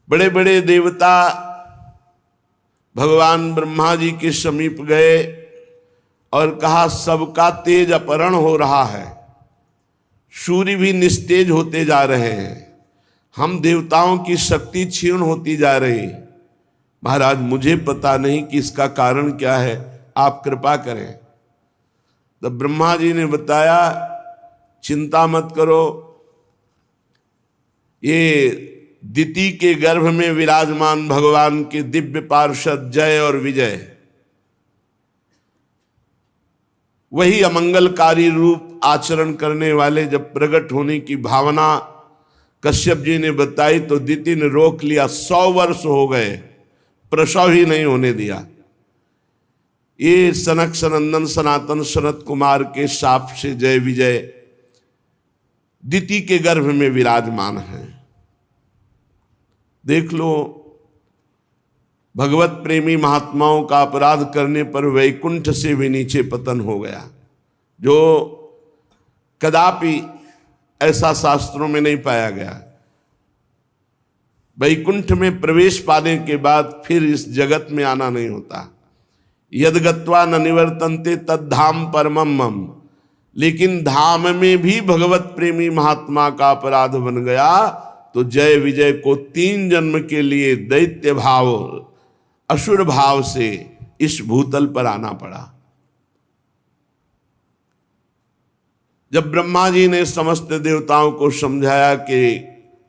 बड़े बड़े देवता भगवान ब्रह्मा जी के समीप गए और कहा सबका तेज अपहरण हो रहा है, सूर्य भी निस्तेज होते जा रहे हैं, हम देवताओं की शक्ति क्षीण होती जा रही। महाराज मुझे पता नहीं कि इसका कारण क्या है, आप कृपा करें। तो ब्रह्मा जी ने बताया चिंता मत करो, ये दिति के गर्भ में विराजमान भगवान के दिव्य पार्षद जय और विजय, वही अमंगलकारी रूप आचरण करने वाले जब प्रकट होने की भावना कश्यप जी ने बताई तो दिति ने रोक लिया। 100 वर्ष हो गए, प्रसव ही नहीं होने दिया। ये सनक सनंदन सनातन सनत कुमार के शाप से जय विजय दिति के गर्भ में विराजमान है। देख लो, भगवत प्रेमी महात्माओं का अपराध करने पर वैकुंठ से भी नीचे पतन हो गया, जो कदापि ऐसा शास्त्रों में नहीं पाया गया। वैकुंठ में प्रवेश पाने के बाद फिर इस जगत में आना नहीं होता। यद्गत्वा न निवर्तन्ते तद्धाम परमम मम, लेकिन धाम में भी भगवत प्रेमी महात्मा का अपराध बन गया तो जय विजय को 3 जन्म के लिए दैत्य भाव असुर भाव से इस भूतल पर आना पड़ा। जब ब्रह्मा जी ने समस्त देवताओं को समझाया कि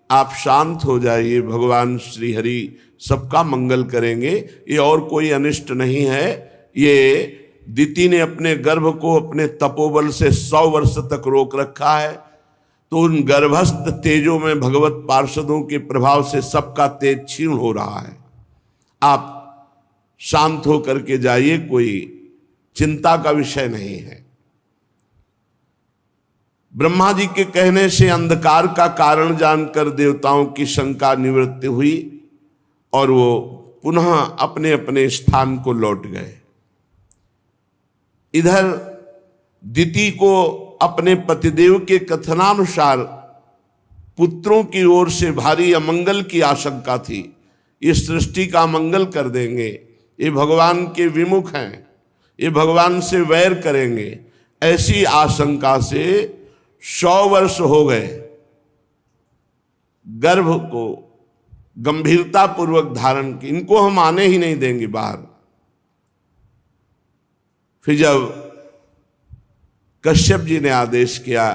आप शांत हो जाइए, भगवान श्री हरि सबका मंगल करेंगे, ये और कोई अनिष्ट नहीं है, ये दिति ने अपने गर्भ को अपने तपोबल से 100 वर्ष तक रोक रखा है, तो उन गर्भस्थ तेजों में भगवत पार्षदों के प्रभाव से सबका तेज क्षीण हो रहा है। आप शांत हो करके जाइए, कोई चिंता का विषय नहीं है। ब्रह्मा जी के कहने से अंधकार का कारण जानकर देवताओं की शंका निवृत्ति हुई और वो पुनः अपने अपने स्थान को लौट गए। इधर दिति को अपने पतिदेव के कथनानुसार पुत्रों की ओर से भारी अमंगल की आशंका थी। ये सृष्टि का अमंगल कर देंगे, ये भगवान के विमुख हैं, ये भगवान से वैर करेंगे, ऐसी आशंका से 100 वर्ष हो गए। गर्भ को गंभीरता पूर्वक धारण की, इनको हम आने ही नहीं देंगे बाहर। फिर जब कश्यप जी ने आदेश किया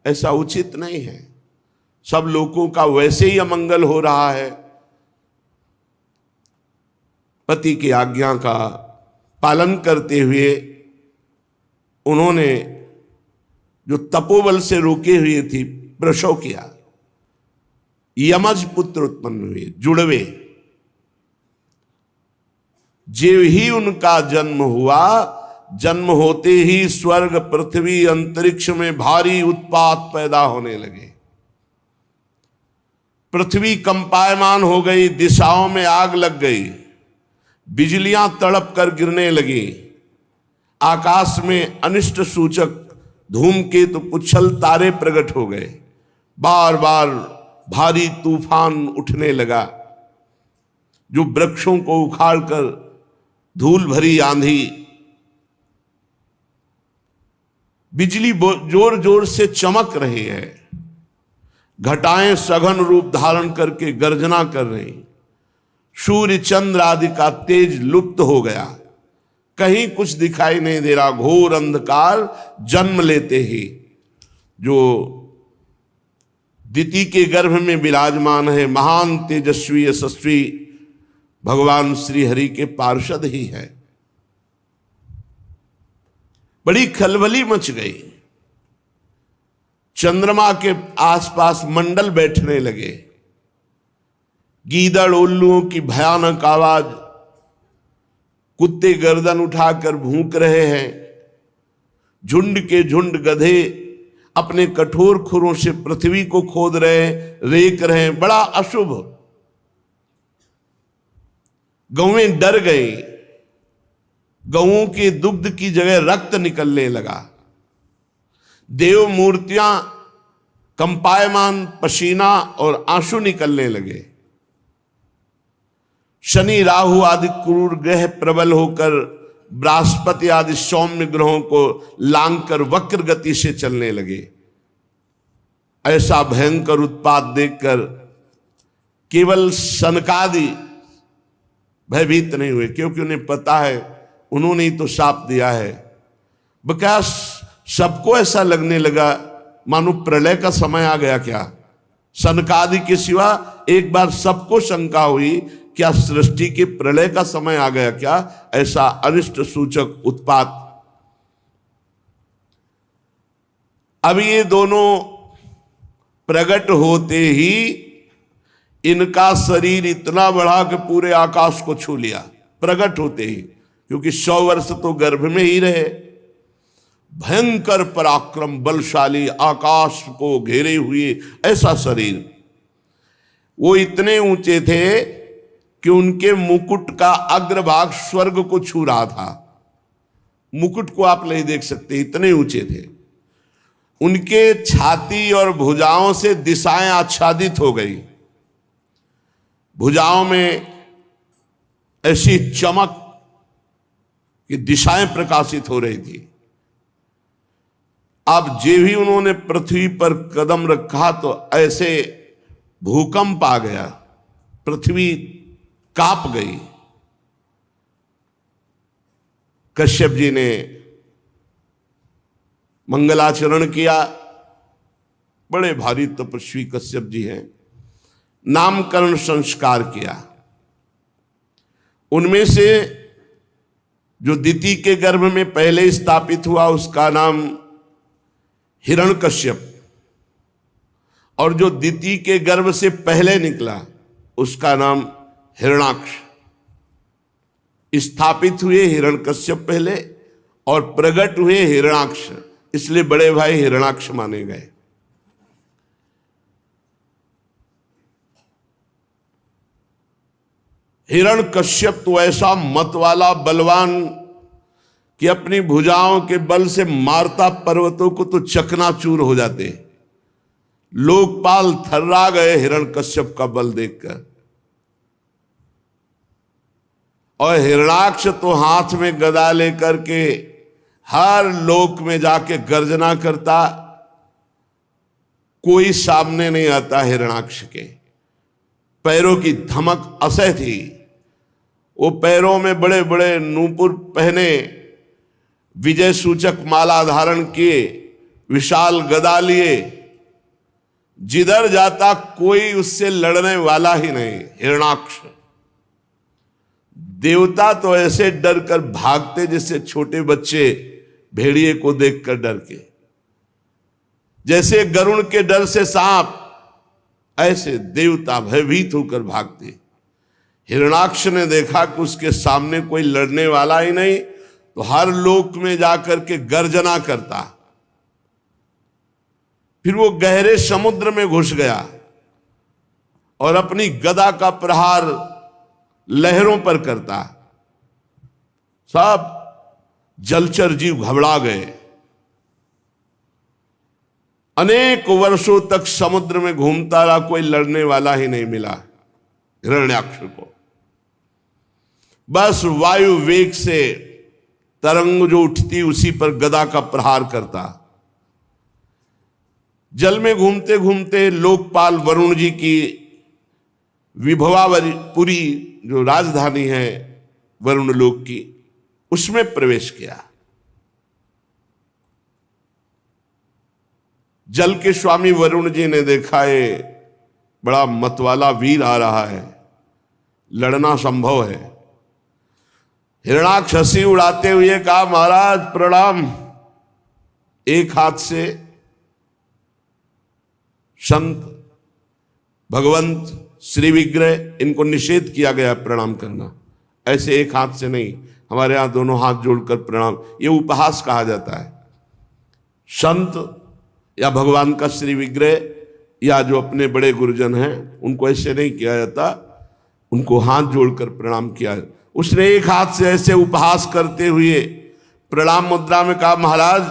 ऐसा उचित नहीं है, सब लोगों का वैसे ही अमंगल हो रहा है, पति की आज्ञा का पालन करते हुए उन्होंने जो तपोबल से रोके हुए थी प्रसव किया। यमज पुत्र उत्पन्न हुए, जुड़वे। जेव ही उनका जन्म हुआ, जन्म होते ही स्वर्ग पृथ्वी अंतरिक्ष में भारी उत्पात पैदा होने लगे। पृथ्वी कंपायमान हो गई, दिशाओं में आग लग गई, बिजलियां तड़प कर गिरने लगी, आकाश में अनिष्ट सूचक धूमकेतु पुच्छल तारे प्रकट हो गए, बार बार भारी तूफान उठने लगा, जो वृक्षों को उखाड़कर धूल भरी आंधी, बिजली जोर जोर से चमक रही है, घटाएं सघन रूप धारण करके गर्जना कर रही, सूर्य चंद्र आदि का तेज लुप्त हो गया, कहीं कुछ दिखाई नहीं दे रहा, घोर अंधकार जन्म लेते ही जो दिति के गर्भ में विराजमान है महान तेजस्वी यशस्वी भगवान श्री हरि के पार्षद ही है। बड़ी खलबली मच गई, चंद्रमा के आसपास मंडल बैठने लगे, गीदड़ उल्लुओं की भयानक आवाज, कुत्ते गर्दन उठाकर भूंक रहे हैं, झुंड के झुंड गधे अपने कठोर खुरों से पृथ्वी को खोद रहे, रेक रहे, बड़ा अशुभ। गौएं डर गई, गौओं के दुग्ध की जगह रक्त निकलने लगा, देव मूर्तियां कंपायमान पसीना और आंसू निकलने लगे। शनि राहु आदि क्रूर ग्रह प्रबल होकर बृहस्पति आदि सौम्य ग्रहों को लांघकर वक्र गति से चलने लगे। ऐसा भयंकर उत्पात देखकर केवल सनकादि भयभीत नहीं हुए, क्योंकि उन्हें पता है उन्होंने ही तो शाप दिया है। बकाया सबको ऐसा लगने लगा मानो प्रलय का समय आ गया क्या। सनकादि के सिवा एक बार सबको शंका हुई, क्या सृष्टि के प्रलय का समय आ गया क्या। ऐसा अनिष्ट सूचक उत्पात। अब ये दोनों प्रकट होते ही इनका शरीर इतना बढ़ा कि पूरे आकाश को छू लिया, प्रकट होते ही, क्योंकि 100 वर्ष तो गर्भ में ही रहे। भयंकर पराक्रम, बलशाली, आकाश को घेरे हुए ऐसा शरीर। वो इतने ऊंचे थे कि उनके मुकुट का अग्रभाग स्वर्ग को छू रहा था। मुकुट को आप नहीं देख सकते, इतने ऊंचे थे। उनके छाती और भुजाओं से दिशाएं आच्छादित हो गई। भुजाओं में ऐसी चमक कि दिशाएं प्रकाशित हो रही थी। अब जे भी उन्होंने पृथ्वी पर कदम रखा तो ऐसे भूकंप आ गया, पृथ्वी कांप गई। कश्यप जी ने मंगलाचरण किया। बड़े भारी तपस्वी कश्यप जी हैं। नामकरण संस्कार किया। उनमें से जो दिति के गर्भ में पहले स्थापित हुआ उसका नाम हिरण्यकश्यप, और जो दिति के गर्भ से पहले निकला उसका नाम हिरण्याक्ष। स्थापित हुए हिरण्यकश्यप पहले और प्रकट हुए हिरण्याक्ष, इसलिए बड़े भाई हिरण्याक्ष माने गए। हिरण्यकश्यप तो ऐसा मत वाला बलवान कि अपनी भुजाओं के बल से मारता पर्वतों को तो चकनाचूर हो जाते। लोकपाल थर्रा गए हिरण्यकश्यप का बल देखकर। और हिरण्याक्ष तो हाथ में गदा लेकर के हर लोक में जाके गर्जना करता, कोई सामने नहीं आता हिरण्याक्ष के। पैरों की धमक असह थी। वो पैरों में बड़े बड़े नूपुर पहने, विजय सूचक माला धारण किए, विशाल गदा लिए, जिधर जाता कोई उससे लड़ने वाला ही नहीं। हिरण्याक्ष देवता तो ऐसे डर कर भागते जैसे छोटे बच्चे भेड़िए को देखकर डर के, जैसे गरुण के डर से सांप, ऐसे देवता भयभीत होकर भागते। हिरण्याक्ष ने देखा कि उसके सामने कोई लड़ने वाला ही नहीं, तो हर लोक में जाकर के गर्जना करता। फिर वो गहरे समुद्र में घुस गया और अपनी गदा का प्रहार लहरों पर करता। सब जलचर जीव घबरा गए। अनेक वर्षों तक समुद्र में घूमता रहा, कोई लड़ने वाला ही नहीं मिला हिरण्याक्ष को। बस वायु वेग से तरंग जो उठती उसी पर गदा का प्रहार करता। जल में घूमते घूमते लोकपाल वरुण जी की विभवापुरी जो राजधानी है वरुण लोक की, उसमें प्रवेश किया। जल के स्वामी वरुण जी ने देखा ये बड़ा मतवाला वीर आ रहा है, लड़ना संभव है। हिरण्याक्ष हंसी उड़ाते हुए कहा, महाराज प्रणाम। एक हाथ से संत भगवंत श्री विग्रह इनको निषेध किया गया प्रणाम करना, ऐसे एक हाथ से नहीं, हमारे यहां दोनों हाथ जोड़कर प्रणाम, ये उपहास कहा जाता है। संत या भगवान का श्री विग्रह या जो अपने बड़े गुरुजन हैं उनको ऐसे नहीं किया जाता, उनको हाथ जोड़कर प्रणाम किया। उसने एक हाथ से ऐसे उपहास करते हुए प्रणाम मुद्रा में कहा, महाराज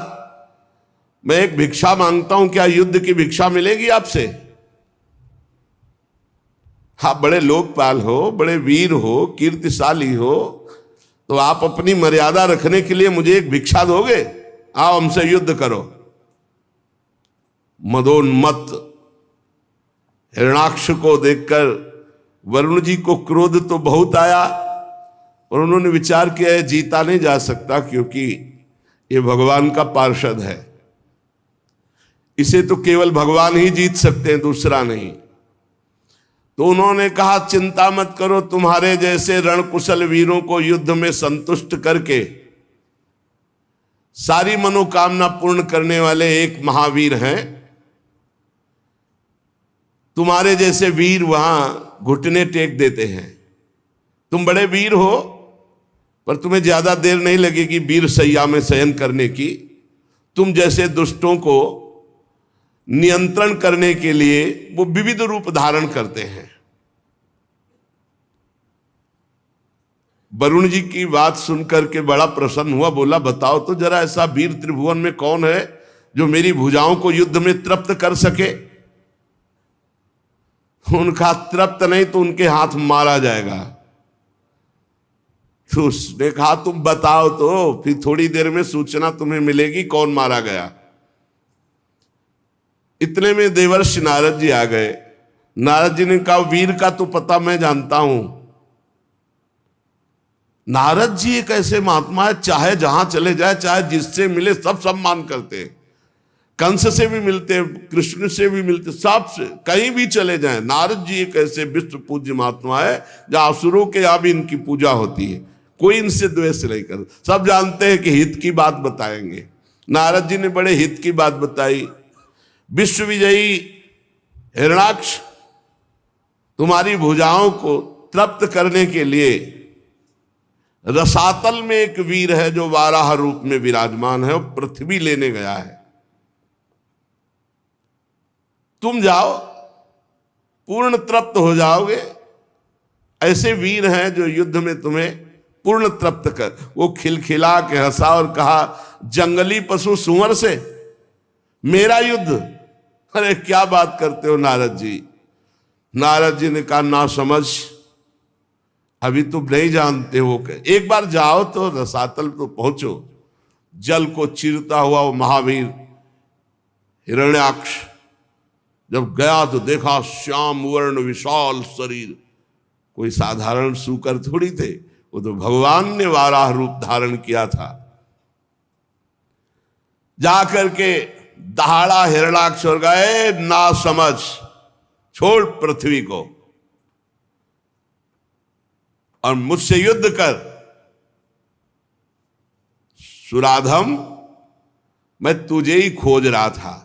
मैं एक भिक्षा मांगता हूं, क्या युद्ध की भिक्षा मिलेगी आपसे? आप बड़े लोकपाल हो, बड़े वीर हो, कीर्तिशाली हो, तो आप अपनी मर्यादा रखने के लिए मुझे एक भिक्षा दोगे? आओ हमसे युद्ध करो। मदोन्मत्त हिरणाक्ष को देखकर वरुण जी को क्रोध तो बहुत आया, और उन्होंने विचार किया है जीता नहीं जा सकता, क्योंकि ये भगवान का पार्षद है, इसे तो केवल भगवान ही जीत सकते हैं, दूसरा नहीं। तो उन्होंने कहा चिंता मत करो, तुम्हारे जैसे रणकुशल वीरों को युद्ध में संतुष्ट करके सारी मनोकामना पूर्ण करने वाले एक महावीर हैं। तुम्हारे जैसे वीर वहां घुटने टेक देते हैं। तुम बड़े वीर हो, पर तुम्हें ज्यादा देर नहीं लगेगी वीर सैया में शयन करने की। तुम जैसे दुष्टों को नियंत्रण करने के लिए वो विविध रूप धारण करते हैं। वरुण जी की बात सुनकर के बड़ा प्रसन्न हुआ, बोला बताओ तो जरा ऐसा वीर त्रिभुवन में कौन है जो मेरी भुजाओं को युद्ध में तृप्त कर सके। उनका तृप्त नहीं तो उनके हाथ मारा जाएगा। तो उसने कहा तुम बताओ तो, फिर थोड़ी देर में सूचना तुम्हें मिलेगी कौन मारा गया। इतने में देवर्षि नारद जी आ गए। नारद जी ने कहा वीर का तो पता मैं जानता हूं। नारद जी एक ऐसे महात्मा है, चाहे जहां चले जाए, चाहे जिससे मिले सब सम्मान करते हैं। कंस से भी मिलते, कृष्ण से भी मिलते, सबसे कहीं भी चले जाएं। नारद जी एक ऐसे विश्व पूज्य महात्मा है जहां असुरों के यहां भी इनकी पूजा होती है, कोई इनसे द्वेष नहीं करता। सब जानते हैं कि हित की बात बताएंगे। नारद जी ने बड़े हित की बात बताई। विश्व विजयी हिरणाक्ष, तुम्हारी भुजाओं को तृप्त करने के लिए रसातल में एक वीर है जो वाराह रूप में विराजमान है, और पृथ्वी लेने गया है। तुम जाओ, पूर्ण तृप्त हो जाओगे। ऐसे वीर हैं जो युद्ध में तुम्हें पूर्ण तृप्त कर। वो खिलखिला के हंसा और कहा जंगली पशु सुअर से मेरा युद्ध? अरे क्या बात करते हो नारद जी। नारद जी ने कहा ना समझ, अभी तुम नहीं जानते हो। एक बार जाओ तो रसातल तो पहुंचो। जल को चीरता हुआ वो महावीर हिरण्याक्ष जब गया तो देखा श्याम वर्ण विशाल शरीर, कोई साधारण सूकर थोड़ी थे, वो तो भगवान ने वाराह रूप धारण किया था। जाकर के दहाड़ा हिरणाक्ष और गए ना समझ, छोड़ पृथ्वी को और मुझसे युद्ध कर। सुराधम, मैं तुझे ही खोज रहा था।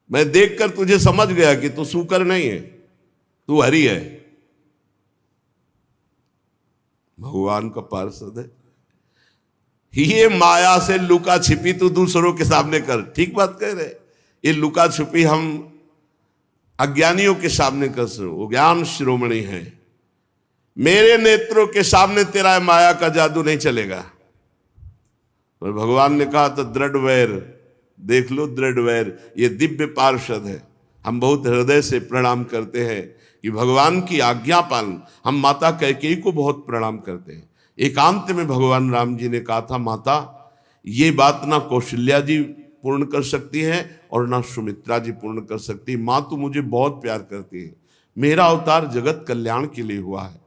मैं देखकर तुझे समझ गया कि तू सूकर नहीं है, तू हरि है। भगवान का पार्षद है। ये माया से लुका छिपी तू दूसरों के सामने कर। ठीक बात कह रहे। ये लुका छिपी हम अज्ञानियों के सामने कर सो, वो ज्ञान शिरोमणि है। मेरे नेत्रों के सामने तेरा माया का जादू नहीं चलेगा। और भगवान ने कहा तो दृढ़ वैर, देख लो दृढ़ वैर, ये दिव्य पार्षद है। हम बहुत हृदय से प्रणाम करते हैं कि भगवान की आज्ञा पालन। हम माता कैकेयी को बहुत प्रणाम करते हैं। एकांत में भगवान राम जी ने कहा था माता ये बात ना कौशल्या जी पूर्ण कर सकती है और ना सुमित्रा जी पूर्ण कर सकती। माँ तू मुझे बहुत प्यार करती है, मेरा अवतार जगत कल्याण के लिए हुआ है।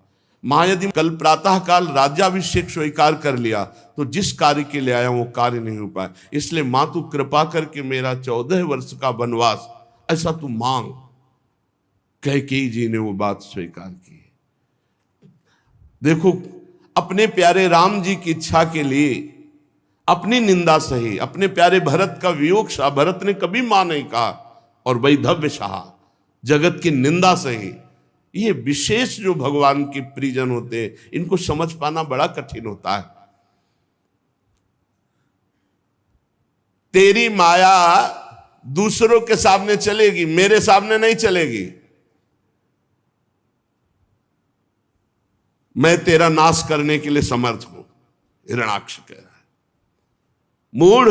माँ यदि कल प्रातः काल राज्याभिषेक स्वीकार कर लिया तो जिस कार्य के लिए आया वो कार्य नहीं हो पाया। इसलिए माँ तू कृपा करके मेरा 14 वर्ष का वनवास ऐसा तू मांग। कैकेयी जी ने वो बात स्वीकार की। देखो अपने प्यारे राम जी की इच्छा के लिए अपनी निंदा सही। अपने प्यारे भरत का वियोग सहा, भरत ने कभी मां नहीं कहा, और वैधव्य सहा, जगत की निंदा सही। ये विशेष जो भगवान के प्रियजन होते हैं इनको समझ पाना बड़ा कठिन होता है। तेरी माया दूसरों के सामने चलेगी, मेरे सामने नहीं चलेगी। मैं तेरा नाश करने के लिए समर्थ हूं, हिरणाक्ष कह रहा है। मूढ़,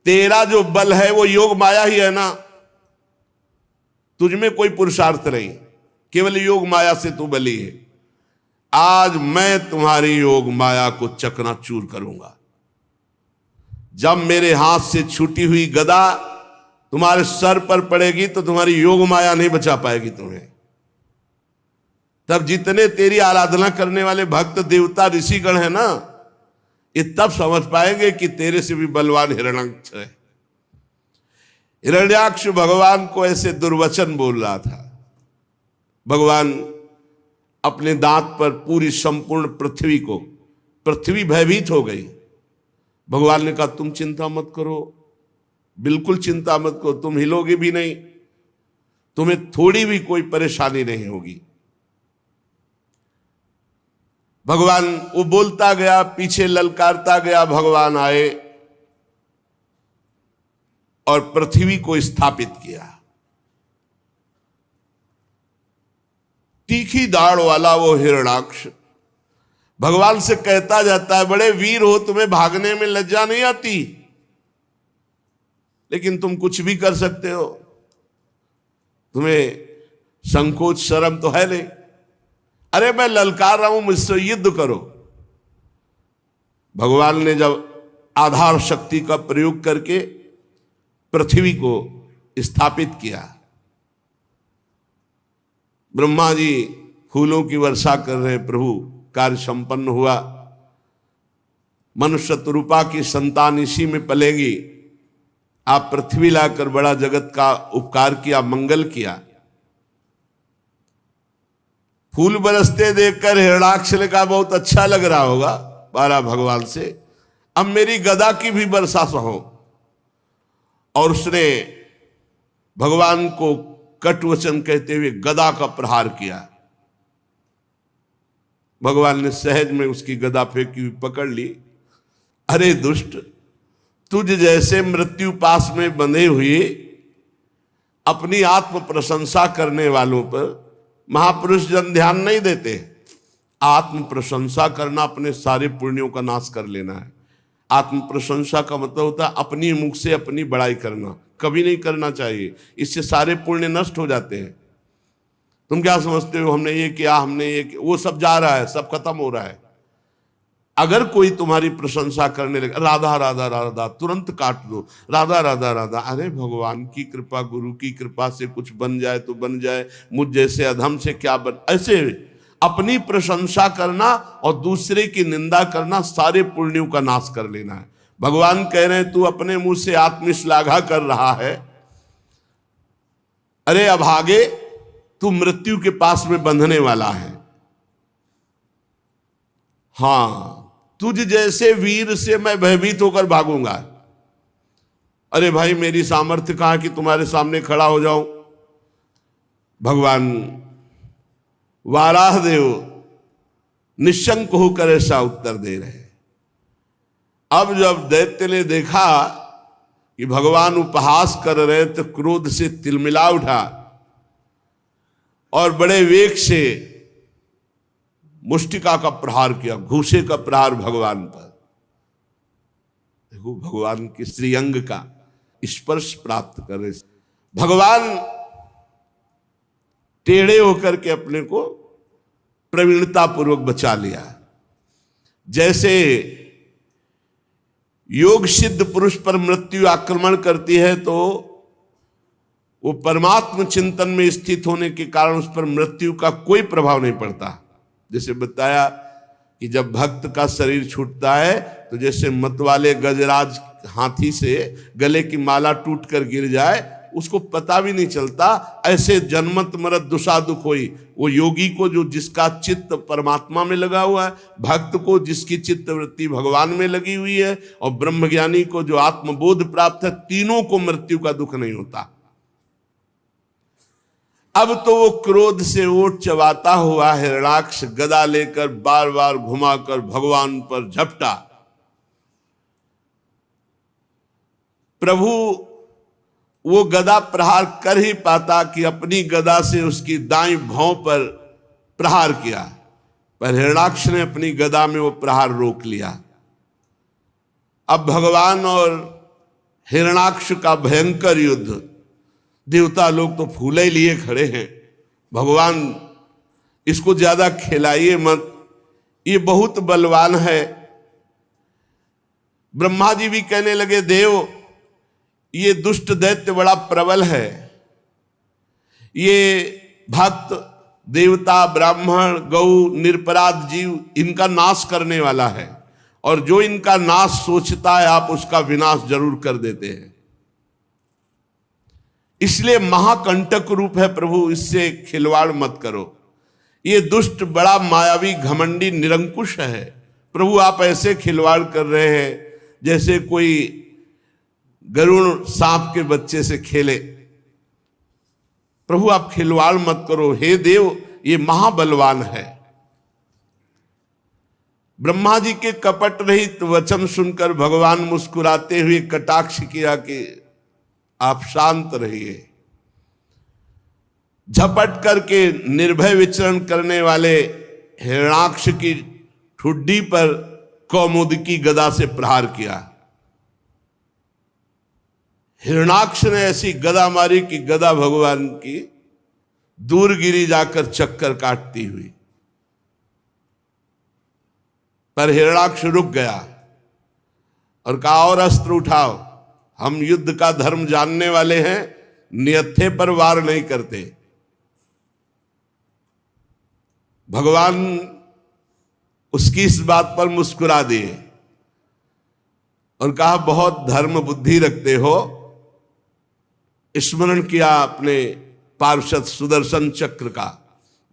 तेरा जो बल है वो योग माया ही है ना। तुझ में कोई पुरुषार्थ नहीं, केवल योग माया से तू बली है। आज मैं तुम्हारी योग माया को चकनाचूर करूंगा। जब मेरे हाथ से छूटी हुई गदा तुम्हारे सर पर पड़ेगी तो तुम्हारी योग माया नहीं बचा पाएगी तुम्हें। तब जितने तेरी आराधना करने वाले भक्त देवता ऋषिगण है ना, ये तब समझ पाएंगे कि तेरे से भी बलवान हिरण्याक्ष है। हिरण्याक्ष भगवान को ऐसे दुर्वचन बोल रहा था। भगवान अपने दांत पर पूरी संपूर्ण पृथ्वी भयभीत हो गई। भगवान ने कहा तुम चिंता मत करो, बिल्कुल चिंता मत करो, तुम हिलोगे भी नहीं, तुम्हें थोड़ी भी कोई परेशानी नहीं होगी। भगवान वो बोलता गया, पीछे ललकारता गया। भगवान आए और पृथ्वी को स्थापित किया। तीखी दाढ़ वाला वो हिरण्याक्ष भगवान से कहता जाता है, बड़े वीर हो, तुम्हें भागने में लज्जा नहीं आती, लेकिन तुम कुछ भी कर सकते हो, तुम्हें संकोच शर्म तो है नहीं। अरे मैं ललकार रहा हूं, मुझसे युद्ध करो। भगवान ने जब आधार शक्ति का प्रयोग करके पृथ्वी को स्थापित किया, ब्रह्मा जी फूलों की वर्षा कर रहे हैं, प्रभु कार्य संपन्न हुआ। मनुष्य रूपा की संतान इसी में पलेगी। आप पृथ्वी लाकर बड़ा जगत का उपकार किया, मंगल किया। फूल बरसते देखकर हिरण्याक्ष ने कहा बहुत अच्छा लग रहा होगा बारा भगवान से, अब मेरी गदा की भी वर्षा सहो। और उसने भगवान को कट वचन कहते हुए गदा का प्रहार किया। भगवान ने सहज में उसकी गदा फेंकी हुई पकड़ ली। अरे दुष्ट, तुझ जैसे मृत्यु पास में बंधे हुए अपनी आत्म प्रशंसा करने वालों पर महापुरुष जन ध्यान नहीं देते। आत्म प्रशंसा करना अपने सारे पुण्यों का नाश कर लेना है। आत्म प्रशंसा का मतलब होता है अपनी मुख से अपनी बड़ाई करना, कभी नहीं करना चाहिए, इससे सारे पुण्य नष्ट हो जाते हैं। तुम क्या समझते हो हमने ये किया, हमने ये किया, वो सब जा रहा है, सब खत्म हो रहा है। अगर कोई तुम्हारी प्रशंसा करने लगे, राधा राधा राधा, तुरंत काट दो, राधा राधा राधा। अरे भगवान की कृपा, गुरु की कृपा से कुछ बन जाए तो बन जाए, मुझ जैसे अधम से क्या बन। ऐसे अपनी प्रशंसा करना और दूसरे की निंदा करना सारे पुण्यों का नाश कर लेना है। भगवान कह रहे हैं तू अपने मुंह से आत्मश्लाघा कर रहा है, अरे अभागे तू मृत्यु के पास में बंधने वाला है। हां, तुझ जैसे वीर से मैं भयभीत होकर भागूंगा। अरे भाई मेरी सामर्थ्य कहां कि तुम्हारे सामने खड़ा हो जाऊं। भगवान वाराहदेव निशंक होकर ऐसा उत्तर दे रहे। अब जब दैत्य ने देखा कि भगवान उपहास कर रहे तो क्रोध से तिलमिला उठा और बड़े वेग से मुष्टिका का प्रहार किया, घूसे का प्रहार भगवान पर। देखो भगवान के श्रीअंग का स्पर्श प्राप्त कर रहे। भगवान टेढ़े होकर के अपने को प्रवीणता पूर्वक बचा लिया। जैसे योग सिद्ध पुरुष पर मृत्यु आक्रमण करती है तो वो परमात्म चिंतन में स्थित होने के कारण उस पर मृत्यु का कोई प्रभाव नहीं पड़ता। जैसे बताया कि जब भक्त का शरीर छूटता है तो जैसे मतवाले गजराज हाथी से गले की माला टूट कर गिर जाए उसको पता भी नहीं चलता, ऐसे जन्मत मरत दुषा दुख होई। वो योगी को जो जिसका चित्त परमात्मा में लगा हुआ है, भक्त को जिसकी चित्त वृत्ति भगवान में लगी हुई है, और ब्रह्मज्ञानी को जो आत्मबोध प्राप्त है, तीनों को मृत्यु का दुख नहीं होता। अब तो वो क्रोध से ओट चबाता हुआ हिरण्याक्ष गदा लेकर बार बार घुमाकर भगवान पर झपटा। प्रभु वो गदा प्रहार कर ही पाता कि अपनी गदा से उसकी दाईं भौं पर प्रहार किया, पर हिरण्याक्ष ने अपनी गदा में वो प्रहार रोक लिया। अब भगवान और हिरण्याक्ष का भयंकर युद्ध देवता लोग तो फूले लिए खड़े हैं, भगवान इसको ज्यादा खिलाइए मत, ये बहुत बलवान है। ब्रह्मा जी भी कहने लगे, देव ये दुष्ट दैत्य बड़ा प्रबल है, ये भक्त देवता ब्राह्मण गौ निरपराध जीव इनका नाश करने वाला है, और जो इनका नाश सोचता है आप उसका विनाश जरूर कर देते हैं। इसलिए महाकंटक रूप है प्रभु, इससे खिलवाड़ मत करो। ये दुष्ट बड़ा मायावी घमंडी निरंकुश है, प्रभु आप ऐसे खिलवाड़ कर रहे हैं जैसे कोई गरुड़ सांप के बच्चे से खेले। प्रभु आप खिलवाड़ मत करो, हे देव ये महाबलवान है। ब्रह्मा जी के कपट रहित वचन सुनकर भगवान मुस्कुराते हुए कटाक्ष किया कि आप शांत रहिए। झपट करके निर्भय विचरण करने वाले हिरणाक्ष की ठुड्डी पर कौमुदकी गदा से प्रहार किया। हिरणाक्ष ने ऐसी गदा मारी कि गदा भगवान की दूर गिरी जाकर चक्कर काटती हुई, पर हिरणाक्ष रुक गया और कहा और अस्त्र उठाओ, हम युद्ध का धर्म जानने वाले हैं, नियत्थे पर वार नहीं करते। भगवान उसकी इस बात पर मुस्कुरा दिए और कहा बहुत धर्म बुद्धि रखते हो। स्मरण किया अपने पार्षद सुदर्शन चक्र का,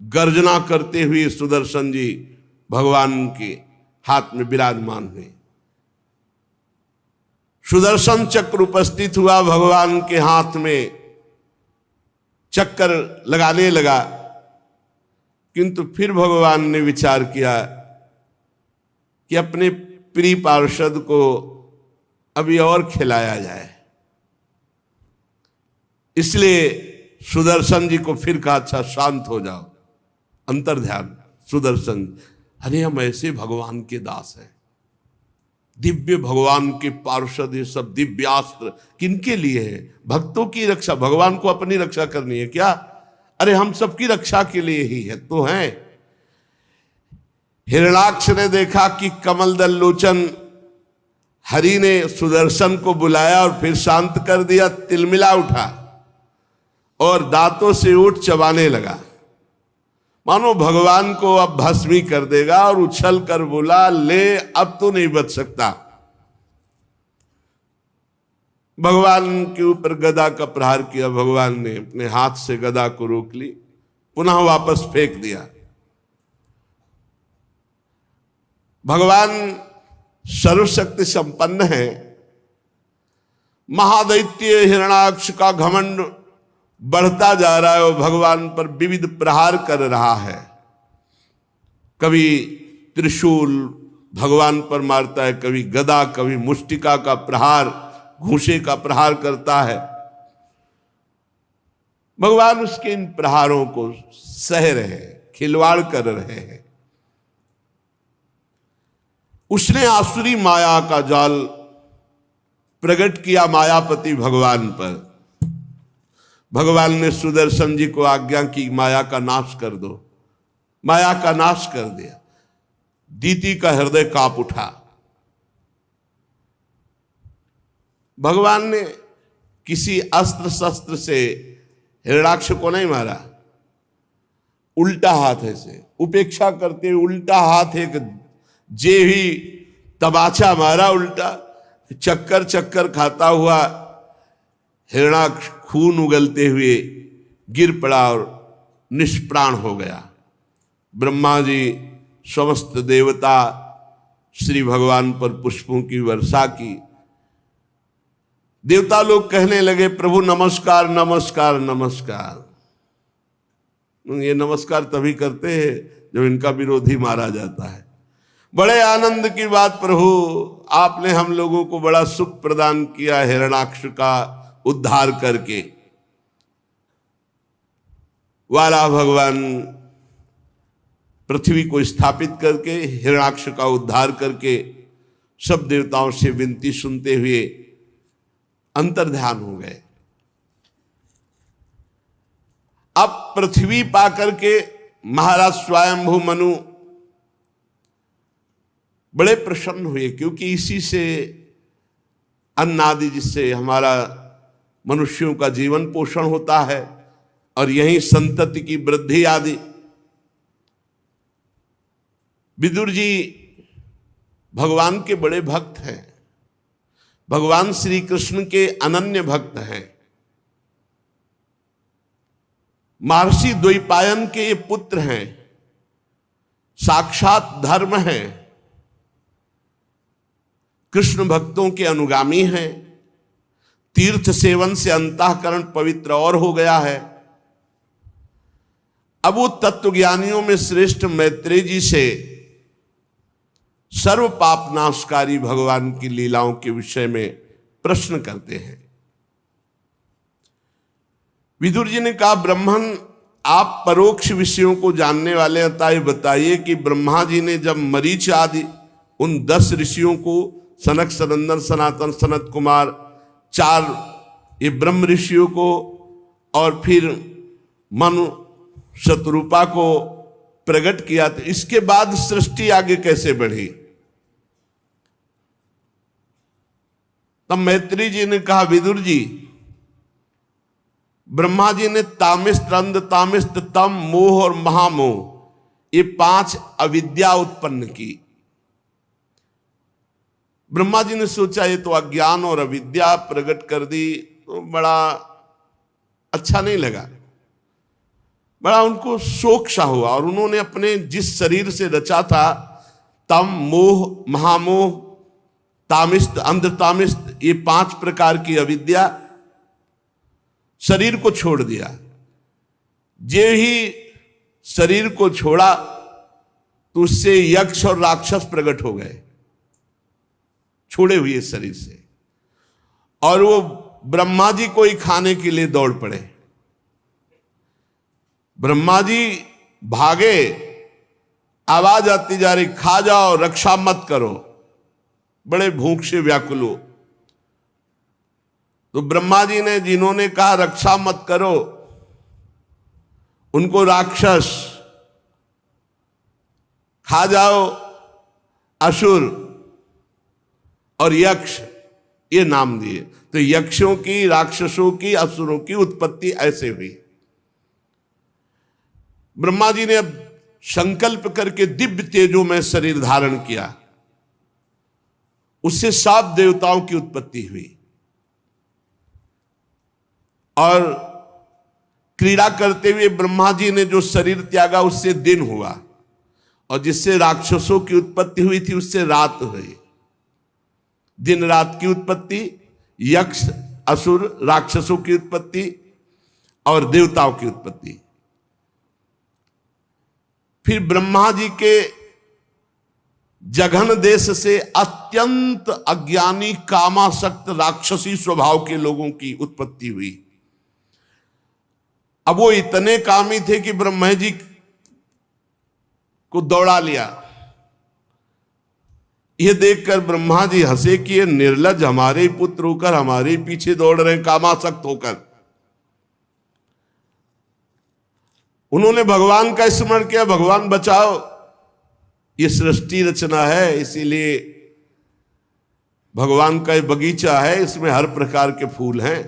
गर्जना करते हुए सुदर्शन जी भगवान के हाथ में विराजमान हुए। सुदर्शन चक्र उपस्थित हुआ, भगवान के हाथ में चक्कर लगाने लगा, किंतु फिर भगवान ने विचार किया कि अपने प्रिय पार्षद को अभी और खिलाया जाए। इसलिए सुदर्शन जी को फिर कहा, अच्छा शांत हो जाओ, अंतर ध्यान। सुदर्शन, अरे हम ऐसे भगवान के दास हैं, दिव्य भगवान के पार्षद, ये सब दिव्यास्त्र किनके लिए है? भक्तों की रक्षा, भगवान को अपनी रक्षा करनी है क्या? अरे हम सबकी रक्षा के लिए ही है तो हैं। हिरणाक्ष ने देखा कि कमल दल लोचन हरि ने सुदर्शन को बुलाया और फिर शांत कर दिया, तिलमिला उठा और दांतों से ऊँट चबाने लगा, मानो भगवान को अब भस्मी कर देगा, और उछल कर बोला, ले अब तो नहीं बच सकता। भगवान के ऊपर गदा का प्रहार किया। भगवान ने अपने हाथ से गदा को रोक ली, पुनः वापस फेंक दिया। भगवान सर्वशक्ति संपन्न है। महादैत्य हिरणाक्ष का घमंड बढ़ता जा रहा है और भगवान पर विविध प्रहार कर रहा है। कभी त्रिशूल भगवान पर मारता है, कभी गदा, कभी मुष्टिका का प्रहार, घूंसे का प्रहार करता है। भगवान उसके इन प्रहारों को सह रहे, खिलवाड़ कर रहे हैं। उसने आसुरी माया का जाल प्रकट किया मायापति भगवान पर। भगवान ने सुदर्शन जी को आज्ञा की, माया का नाश कर दो। माया का नाश कर दिया। दीति का हृदय कांप उठा। भगवान ने किसी अस्त्र शस्त्र से हिरणाक्ष को नहीं मारा, उल्टा हाथ से उपेक्षा करते हुए उल्टा हाथ एक जे ही तबाचा मारा, उल्टा चक्कर चक्कर खाता हुआ हिरणाक्ष खून उगलते हुए गिर पड़ा और निष्प्राण हो गया। ब्रह्मा जी, समस्त देवता श्री भगवान पर पुष्पों की वर्षा की। देवता लोग कहने लगे, प्रभु नमस्कार नमस्कार नमस्कार। ये नमस्कार तभी करते हैं जब इनका विरोधी मारा जाता है। बड़े आनंद की बात प्रभु, आपने हम लोगों को बड़ा सुख प्रदान किया हिरणाक्ष का उद्धार करके। वाला भगवान पृथ्वी को स्थापित करके, हिरणाक्ष का उद्धार करके, सब देवताओं से विनती सुनते हुए अंतर्ध्यान हो गए। अब पृथ्वी पाकर के महाराज स्वयंभू मनु बड़े प्रसन्न हुए, क्योंकि इसी से अन्न आदि, जिससे हमारा मनुष्यों का जीवन पोषण होता है और यही संतति की वृद्धि आदि। विदुर जी भगवान के बड़े भक्त हैं, भगवान श्री कृष्ण के अनन्य भक्त हैं। महर्षि द्वैपायन के ये पुत्र हैं, साक्षात धर्म हैं, कृष्ण भक्तों के अनुगामी हैं। तीर्थ सेवन से अंतःकरण पवित्र और हो गया है। अब वो तत्वज्ञानियों में श्रेष्ठ मैत्रेय जी से सर्व पाप नाशकारी भगवान की लीलाओं के विषय में प्रश्न करते हैं। विदुर जी ने कहा, ब्राह्मण आप परोक्ष विषयों को जानने वाले हैं, अतः बताइए कि ब्रह्मा जी ने जब मरीच आदि उन 10 ऋषियों को, सनक, सनंदन, सनातन, सनत कुमार, 4 ये ब्रह्म ऋषियों को और फिर मनु शतरूपा को प्रकट किया, तो इसके बाद सृष्टि आगे कैसे बढ़ी? तब मैत्री जी ने कहा, विदुर जी, ब्रह्मा जी ने तामिस्त, अंध तामिस्त, तम, मोह और महामोह, ये 5 अविद्या उत्पन्न की। ब्रह्मा जी ने सोचा ये तो अज्ञान और अविद्या प्रकट कर दी, तो बड़ा अच्छा नहीं लगा, बड़ा उनको शोक सा हुआ। और उन्होंने अपने जिस शरीर से रचा था, तम, मोह, महामोह, तामिस्त, अंध तामिस्त, ये 5 प्रकार की अविद्या, शरीर को छोड़ दिया। जे ही शरीर को छोड़ा तो उससे यक्ष और राक्षस प्रकट हो गए, छोड़े हुए शरीर से, और वो ब्रह्मा जी को ही खाने के लिए दौड़ पड़े। ब्रह्मा जी भागे, आवाज आती जा रही, खा जाओ, रक्षा मत करो, बड़े भूख से व्याकुल हो। तो ब्रह्मा जी ने, जिन्होंने कहा रक्षा मत करो, उनको राक्षस, खा जाओ असुर और यक्ष, ये नाम दिए। तो यक्षों की, राक्षसों की, असुरों की उत्पत्ति ऐसे हुई। ब्रह्मा जी ने अब संकल्प करके दिव्य तेजों में शरीर धारण किया, उससे 7 देवताओं की उत्पत्ति हुई। और क्रीड़ा करते हुए ब्रह्मा जी ने जो शरीर त्यागा, उससे दिन हुआ, और जिससे राक्षसों की उत्पत्ति हुई थी, उससे रात हुई। दिन रात की उत्पत्ति, यक्ष, असुर, राक्षसों की उत्पत्ति और देवताओं की उत्पत्ति। फिर ब्रह्मा जी के जघन देश से अत्यंत अज्ञानी, कामासक्त, राक्षसी स्वभाव के लोगों की उत्पत्ति हुई। अब वो इतने कामी थे कि ब्रह्मा जी को दौड़ा लिया। ये देखकर ब्रह्मा जी हंसे कि ये निर्लज्ज हमारे पुत्र होकर हमारे पीछे दौड़ रहे हैं, कामासक्त होकर। उन्होंने भगवान का स्मरण किया, भगवान बचाओ, ये सृष्टि रचना है, इसीलिए भगवान का बगीचा है, इसमें हर प्रकार के फूल हैं।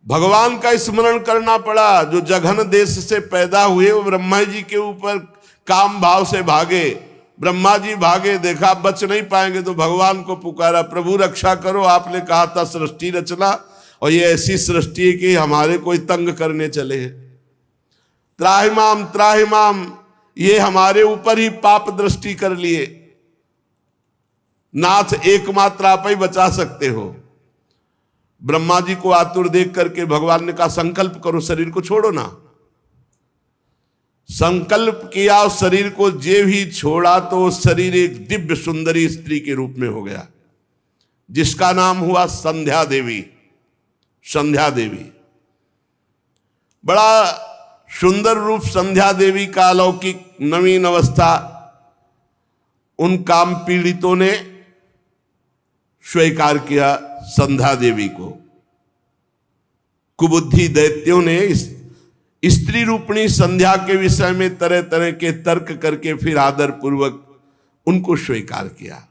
भगवान का स्मरण करना पड़ा। जो जघन देश से पैदा हुए वो ब्रह्मा जी के ऊपर काम भाव से भागे। ब्रह्मा जी भागे, देखा बच नहीं पाएंगे, तो भगवान को पुकारा, प्रभु रक्षा करो, आपने कहा था सृष्टि रचना, और ये ऐसी सृष्टि है कि हमारे कोई तंग करने चले हैं। त्राहिमाम त्राहिमाम, ये हमारे ऊपर ही पाप दृष्टि कर लिए, नाथ एकमात्र आप ही बचा सकते हो। ब्रह्मा जी को आतुर देख करके भगवान ने कहा, संकल्प करो, शरीर को छोड़ो ना। संकल्प किया और शरीर को जे भी छोड़ा, तो शरीर एक दिव्य सुंदरी स्त्री के रूप में हो गया, जिसका नाम हुआ संध्या देवी। संध्या देवी, बड़ा सुंदर रूप संध्या देवी का अलौकिक नवीन अवस्था उन काम पीड़ितों ने स्वीकार किया। संध्या देवी को कुबुद्धि दैत्यों ने इस स्त्री रूपणी संध्या के विषय में तरह तरह के तर्क करके फिर आदर पूर्वक उनको स्वीकार किया।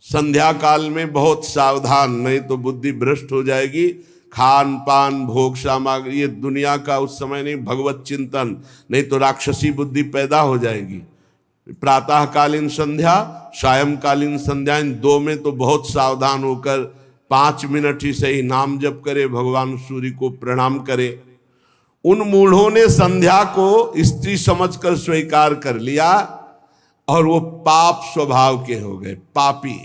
संध्या काल में बहुत सावधान, नहीं तो बुद्धि भ्रष्ट हो जाएगी। खान पान भोग सामग्री ये दुनिया का उस समय नहीं, भगवत चिंतन, नहीं तो राक्षसी बुद्धि पैदा हो जाएगी। प्रातःकालीन संध्या, सायंकालीन संध्या, इन दो में तो बहुत सावधान होकर 5 मिनट ही सही नाम जप करे, भगवान सूर्य को प्रणाम करे। उन मूढ़ों ने संध्या को स्त्री समझकर स्वीकार कर लिया और वो पाप स्वभाव के हो गए, पापी।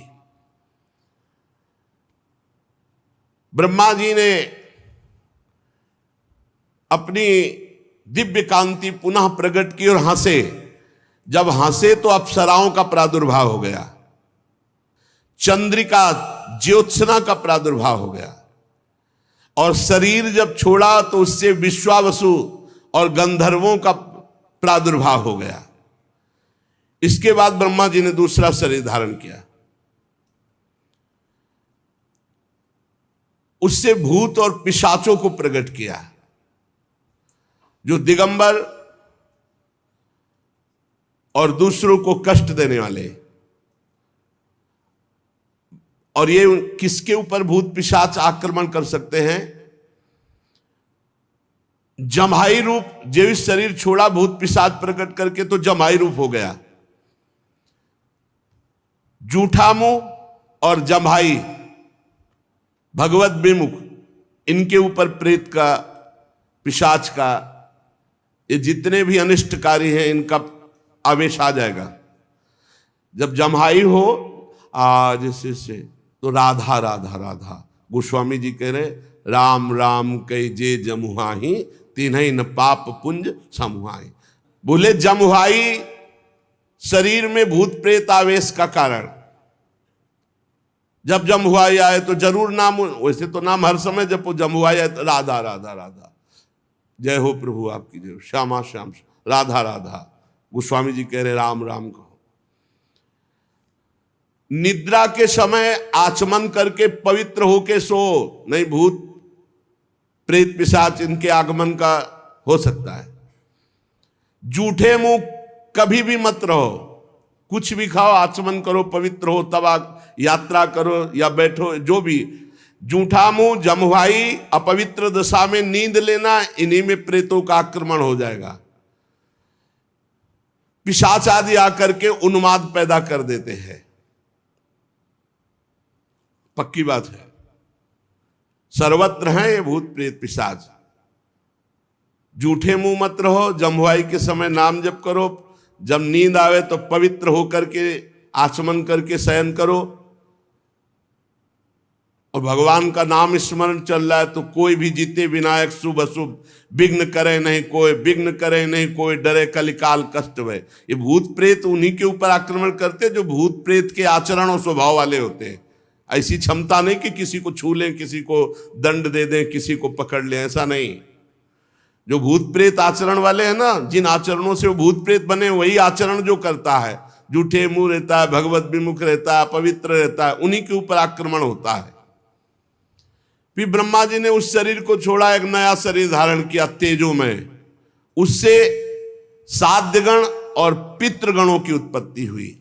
ब्रह्मा जी ने अपनी दिव्य कांति पुनः प्रकट की और हंसे। जब हंसे तो अप्सराओं का प्रादुर्भाव हो गया, चंद्रिका ज्योत्सना का प्रादुर्भाव हो गया, और शरीर जब छोड़ा तो उससे विश्वावसु और गंधर्वों का प्रादुर्भाव हो गया। इसके बाद ब्रह्मा जी ने दूसरा शरीर धारण किया, उससे भूत और पिशाचों को प्रकट किया, जो दिगंबर और दूसरों को कष्ट देने वाले। और ये किसके ऊपर भूत पिशाच आक्रमण कर सकते हैं? जम्हाई रूप, जो शरीर छोड़ा भूत पिशाच प्रकट करके तो जम्हाई रूप हो गया। जूठा मुंह और जम्हाई भगवत विमुख, इनके ऊपर प्रेत का, पिशाच का, ये जितने भी अनिष्टकारी हैं इनका आवेश आ जाएगा। जब जम्हाई हो आज से तो राधा राधा राधा, गोस्वामी जी कह रहे राम राम कई जे जमुहाही तिन्हई न पाप पुंज समुहाई। बोले जमुहाई शरीर में भूत प्रेत आवेश का कारण। जब जमुहाई आए तो जरूर नाम, वैसे तो नाम हर समय जब जमुहाई आए तो राधा राधा राधा, जय हो प्रभु आपकी जय, श्यामा श्याम राधा राधा। गोस्वामी जी कह रहे राम राम कहो। निद्रा के समय आचमन करके पवित्र होके सो, नहीं भूत प्रेत पिशाच इनके आगमन का हो सकता है। जूठे मुंह कभी भी मत रहो, कुछ भी खाओ, आचमन करो, पवित्र हो, तब यात्रा करो या बैठो, जो भी। जूठा मुंह, जमुहाई, अपवित्र दशा में नींद लेना, इन्हीं में प्रेतों का आक्रमण हो जाएगा। पिशाच आदि आकर के उन्माद पैदा कर देते हैं, पक्की बात है। सर्वत्र हैं ये भूत प्रेत पिशाच। जूठे मुंह मत रहो, जमुहाई के समय नाम जप करो, जब नींद आवे तो पवित्र होकर के आचमन करके शयन करो, और भगवान का नाम स्मरण चल रहा है तो कोई भी जीते विनायक शुभ अशुभ, विघ्न करे नहीं कोई, विघ्न करे नहीं कोई, डरे कलिकाल कष्ट भय। ये भूत प्रेत उन्हीं के ऊपर आक्रमण करते जो भूत प्रेत के आचरण और स्वभाव वाले होते हैं। ऐसी क्षमता नहीं कि किसी को छू लें, किसी को दंड दे दें, किसी को पकड़ लें, ऐसा नहीं। जो भूत प्रेत आचरण वाले हैं ना, जिन आचरणों से वो भूत प्रेत बने, वही आचरण जो करता है, जूठे मुंह रहता है, भगवत विमुख रहता है, पवित्र रहता है, उन्हीं के ऊपर आक्रमण होता है। फिर ब्रह्मा जी ने उस शरीर को छोड़ा, एक नया शरीर धारण किया तेजोमय। उससे साध्यगण और पितृगणों की उत्पत्ति हुई।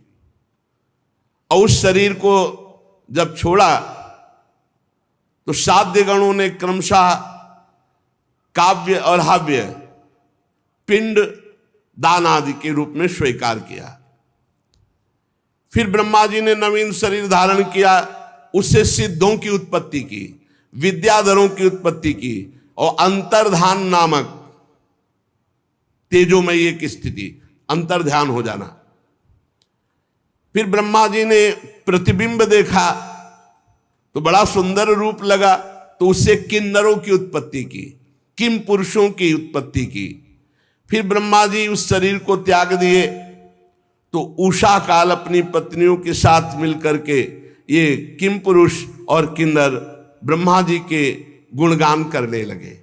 और उस शरीर को जब छोड़ा तो साध्यगणों ने क्रमशः काव्य और हव्य, पिंड दान आदि के रूप में स्वीकार किया। फिर ब्रह्मा जी ने नवीन शरीर धारण किया, उससे सिद्धों की उत्पत्ति की, विद्याधरों की उत्पत्ति की, और अंतर्धान नामक तेजोमयी एक स्थिति, अंतर्ध्यान हो जाना। फिर ब्रह्मा जी ने प्रतिबिंब देखा तो बड़ा सुंदर रूप लगा, तो उससे किन्नरों की उत्पत्ति की, किम पुरुषों की उत्पत्ति की। फिर ब्रह्मा जी उस शरीर को त्याग दिए तो उषा काल अपनी पत्नियों के साथ मिलकर के ये किम पुरुष और किन्नर ब्रह्मा जी के गुणगान करने लगे।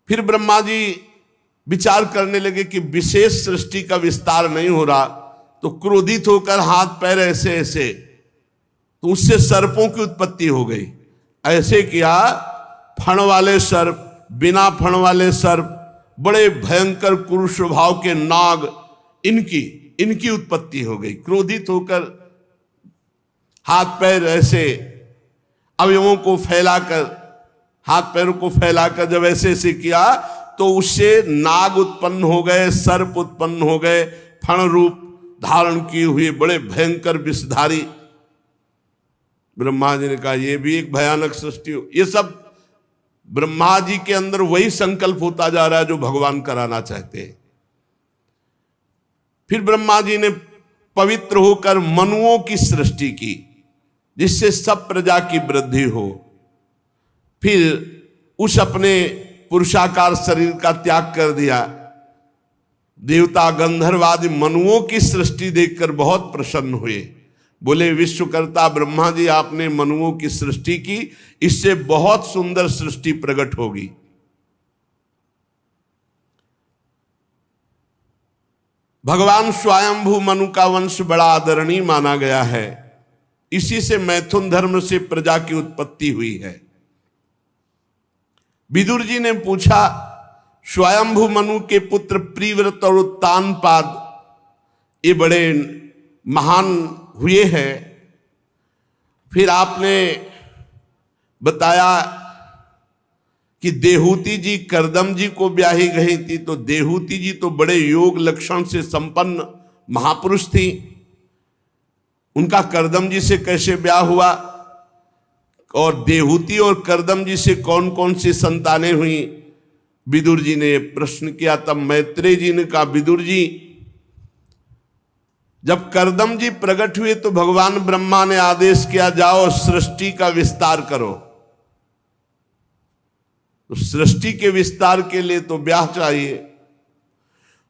फिर ब्रह्मा जी विचार करने लगे कि विशेष सृष्टि का विस्तार नहीं हो रहा, तो क्रोधित होकर हाथ पैर ऐसे ऐसे तो उससे सर्पों की उत्पत्ति हो गई। ऐसे किया, फण वाले सर्प, बिना फण वाले सर्प, बड़े भयंकर क्रूर स्वभाव के नाग, इनकी उत्पत्ति हो गई। क्रोधित होकर हाथ पैर ऐसे अवयवों को फैलाकर, हाथ पैरों को फैलाकर जब ऐसे ऐसे किया तो उससे नाग उत्पन्न हो गए, सर्प उत्पन्न हो गए, फण रूप धारण किए हुए बड़े भयंकर विषधारी। ब्रह्मा जी ने कहा ये भी एक भयानक सृष्टि हो। ये सब ब्रह्मा जी के अंदर वही संकल्प होता जा रहा है जो भगवान कराना चाहते हैं। फिर ब्रह्मा जी ने पवित्र होकर मनुओं की सृष्टि की जिससे सब प्रजा की वृद्धि हो। फिर उस अपने पुरुषाकार शरीर का त्याग कर दिया। देवता गंधर्व आदि मनुओं की सृष्टि देखकर बहुत प्रसन्न हुए। बोले विश्वकर्ता ब्रह्मा जी, आपने मनुओं की सृष्टि की, इससे बहुत सुंदर सृष्टि प्रकट होगी। भगवान स्वयंभू मनु का वंश बड़ा आदरणीय माना गया है। इसी से मैथुन धर्म से प्रजा की उत्पत्ति हुई है। विदुर जी ने पूछा, स्वयंभू मनु के पुत्र प्रिव्रत और उत्तानपाद ये बड़े महान हुए हैं। फिर आपने बताया कि देहूति जी करदम जी को ब्याही गई थी, तो देहूति जी तो बड़े योग लक्षण से संपन्न महापुरुष थी, उनका करदम जी से कैसे ब्याह हुआ? और देहूति और करदम जी से कौन कौन सी संतानें हुई? विदुर जी ने प्रश्न किया। तब मैत्रेय जी ने कहा, विदुर जी, जब करदम जी प्रकट हुए तो भगवान ब्रह्मा ने आदेश किया, जाओ सृष्टि का विस्तार करो। तो सृष्टि के विस्तार के लिए तो ब्याह चाहिए।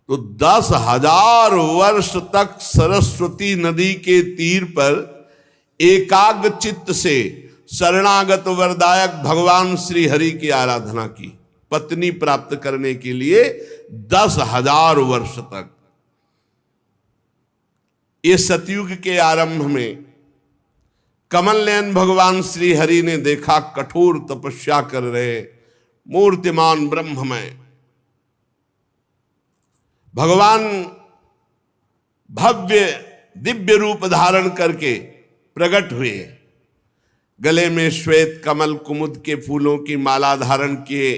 तो 10,000 वर्ष तक सरस्वती नदी के तीर पर एकाग्र चित्त से शरणागत वरदायक भगवान श्री हरि की आराधना की, पत्नी प्राप्त करने के लिए 10,000 वर्ष तक। ये सतयुग के आरंभ में कमल नयन भगवान श्री हरि ने देखा, कठोर तपस्या कर रहे मूर्तिमान ब्रह्ममय भगवान भव्य दिव्य रूप धारण करके प्रकट हुए। गले में श्वेत कमल कुमुद के फूलों की माला धारण किए,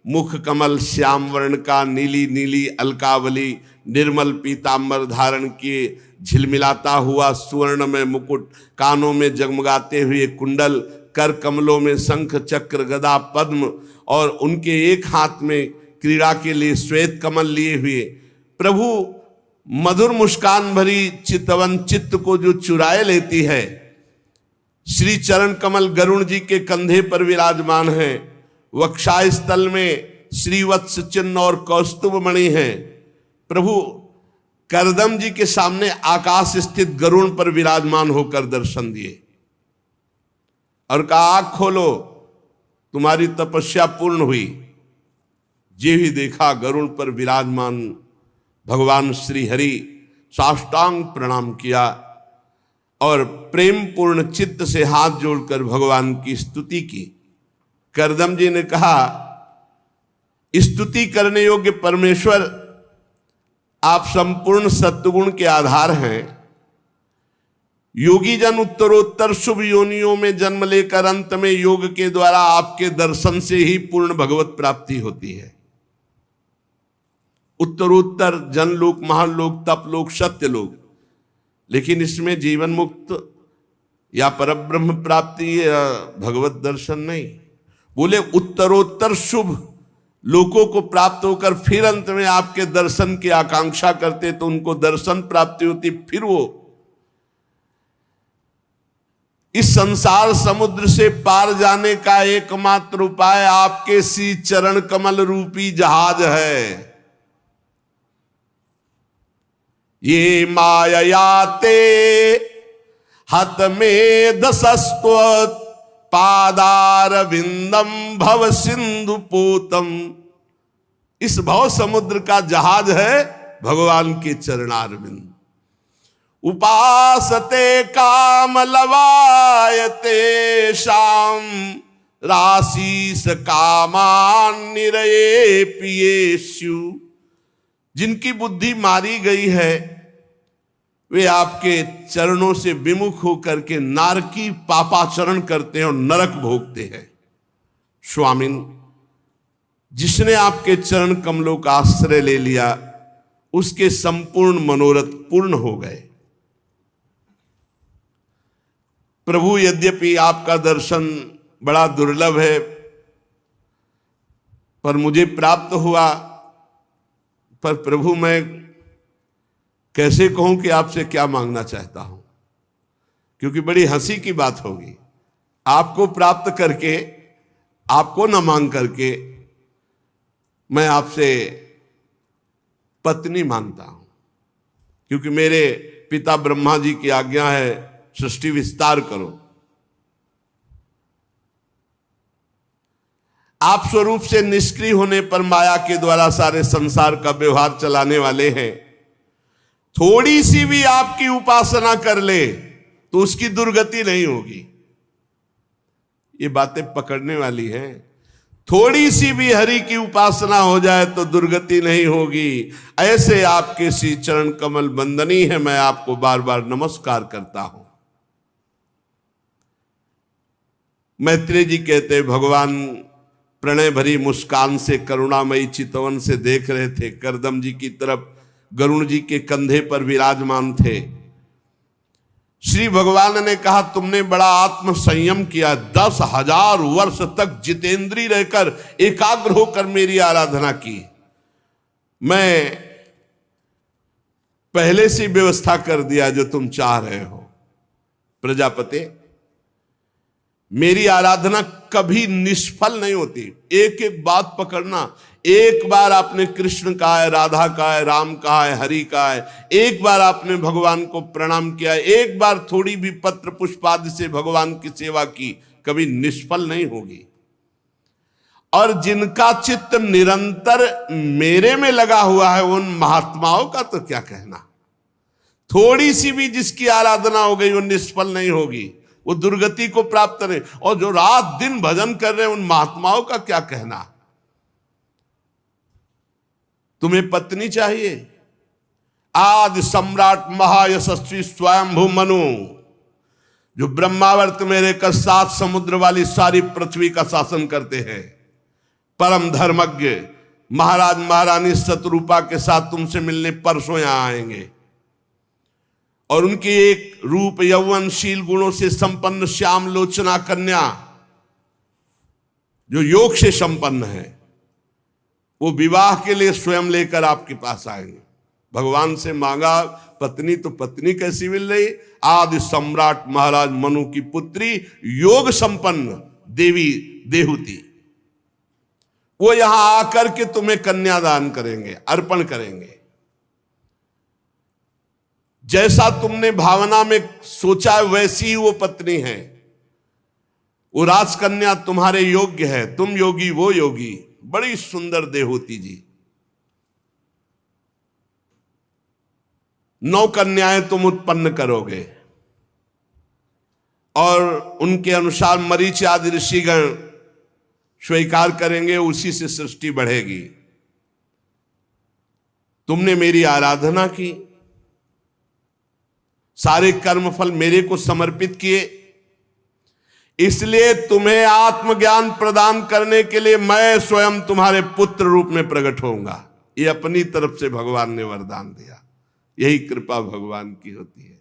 मुख कमल श्याम वर्ण का, नीली नीली अलकावली निर्मल पीतांबर धारण किए, झिलमिलाता हुआ सुवर्ण में मुकुट, कानों में जगमगाते हुए कुंडल, कर कमलों में शंख चक्र गदा पद्म, और उनके एक हाथ में क्रीड़ा के लिए श्वेत कमल लिए हुए प्रभु मधुर मुस्कान भरी चितवन चित्त को जो चुराए लेती है। श्री चरण कमल गरुण जी के कंधे पर विराजमान है। वक्षाय स्थल में श्रीवत्स चिन्ह और कौस्तुभ मणि है। प्रभु करदम जी के सामने आकाश स्थित गरुण पर विराजमान होकर दर्शन दिए और कहा, आँख खोलो, तुम्हारी तपस्या पूर्ण हुई। जे ही देखा गरुण पर विराजमान भगवान श्री हरि, साष्टांग प्रणाम किया और प्रेम पूर्ण चित्त से हाथ जोड़कर भगवान की स्तुति की। करदम जी ने कहा, स्तुति करने योग्य परमेश्वर, आप संपूर्ण सत्वगुण के आधार हैं। योगी जन उत्तरोत्तर शुभ योनियों में जन्म लेकर अंत में योग के द्वारा आपके दर्शन से ही पूर्ण भगवत प्राप्ति होती है। उत्तरोत्तर जनलोक, महालोक, तपलोक, सत्यलोक, लेकिन इसमें जीवन मुक्त या परब्रह्म प्राप्ति या भगवत दर्शन नहीं। बोले उत्तरोत्तर शुभ लोकों को प्राप्त होकर फिर अंत में आपके दर्शन की आकांक्षा करते तो उनको दर्शन प्राप्ति होती। फिर वो इस संसार समुद्र से पार जाने का एकमात्र उपाय आपके श्री चरण कमल रूपी जहाज है। ये माययाते हत में दशस्त्वत् पादार विंदम भव सिंधु पोतम। इस भव समुद्र का जहाज है भगवान के चरणारविंद। उपासते काम लवायते शाम राशीस कामान निरये पियेषु। जिनकी बुद्धि मारी गई है वे आपके चरणों से विमुख होकर के नारकी पापाचरण करते हैं और नरक भोगते हैं। स्वामिन, जिसने आपके चरण कमलों का आश्रय ले लिया उसके संपूर्ण मनोरथ पूर्ण हो गए। प्रभु, यद्यपि आपका दर्शन बड़ा दुर्लभ है पर मुझे प्राप्त हुआ, पर प्रभु मैं कैसे कहूं कि आपसे क्या मांगना चाहता हूं, क्योंकि बड़ी हंसी की बात होगी आपको प्राप्त करके, आपको न मांग करके मैं आपसे पत्नी मांगता हूं, क्योंकि मेरे पिता ब्रह्मा जी की आज्ञा है सृष्टि विस्तार करो। आप स्वरूप से निष्क्रिय होने पर माया के द्वारा सारे संसार का व्यवहार चलाने वाले हैं। थोड़ी सी भी आपकी उपासना कर ले तो उसकी दुर्गति नहीं होगी। ये बातें पकड़ने वाली हैं। थोड़ी सी भी हरि की उपासना हो जाए तो दुर्गति नहीं होगी। ऐसे आपके श्री चरण कमल बंदनी है, मैं आपको बार बार नमस्कार करता हूं। मैत्रेय जी कहते, भगवान प्रणय भरी मुस्कान से करुणामयी चितवन से देख रहे थे। करदम जी की तरफ गरुण जी के कंधे पर विराजमान थे। श्री भगवान ने कहा, तुमने बड़ा आत्म संयम किया, 10,000 वर्ष तक जितेंद्रीय रहकर एकाग्र होकर मेरी आराधना की। मैं पहले से व्यवस्था कर दिया जो तुम चाह रहे हो। प्रजापति, मेरी आराधना कभी निष्फल नहीं होती। एक एक बात पकड़ना। एक बार आपने कृष्ण कहा है, राधा कहा है, राम कहा है, हरि कहा है, एक बार आपने भगवान को प्रणाम किया है, एक बार थोड़ी भी पत्र पुष्पादि से भगवान की सेवा की, कभी निष्फल नहीं होगी। और जिनका चित्त निरंतर मेरे में लगा हुआ है उन महात्माओं का तो क्या कहना। थोड़ी सी भी जिसकी आराधना हो गई वो निष्फल नहीं होगी, वो दुर्गति को प्राप्त नहीं। और जो रात दिन भजन कर रहे हैं उन महात्माओं का क्या कहना। तुम्हें पत्नी चाहिए। आदि सम्राट महायशस्वी स्वयंभू मनु, जो ब्रह्मावर्त में रहकर 7 समुद्र वाली सारी पृथ्वी का शासन करते हैं, परम धर्मज्ञ महाराज महारानी शतरूपा के साथ तुमसे मिलने परसों यहां आएंगे। और उनकी एक रूप यौवनशील गुणों से संपन्न श्याम लोचना कन्या जो योग से संपन्न है, वो विवाह के लिए स्वयं लेकर आपके पास आएंगे। भगवान से मांगा पत्नी, तो पत्नी कैसी मिल रही। आदि सम्राट महाराज मनु की पुत्री योग संपन्न देवी देहुति, वो यहां आकर के तुम्हें कन्यादान करेंगे, अर्पण करेंगे। जैसा तुमने भावना में सोचा है वैसी ही वो पत्नी है। वो राजकन्या तुम्हारे योग्य है, तुम योगी वो योगी। बड़ी सुंदर देहूती जी। 9 कन्याएं तुम उत्पन्न करोगे और उनके अनुसार मरीचि आदि ऋषिगण स्वीकार करेंगे, उसी से सृष्टि बढ़ेगी। तुमने मेरी आराधना की, सारे कर्मफल मेरे को समर्पित किए, इसलिए तुम्हें आत्मज्ञान प्रदान करने के लिए मैं स्वयं तुम्हारे पुत्र रूप में प्रकट होऊंगा। ये अपनी तरफ से भगवान ने वरदान दिया। यही कृपा भगवान की होती है।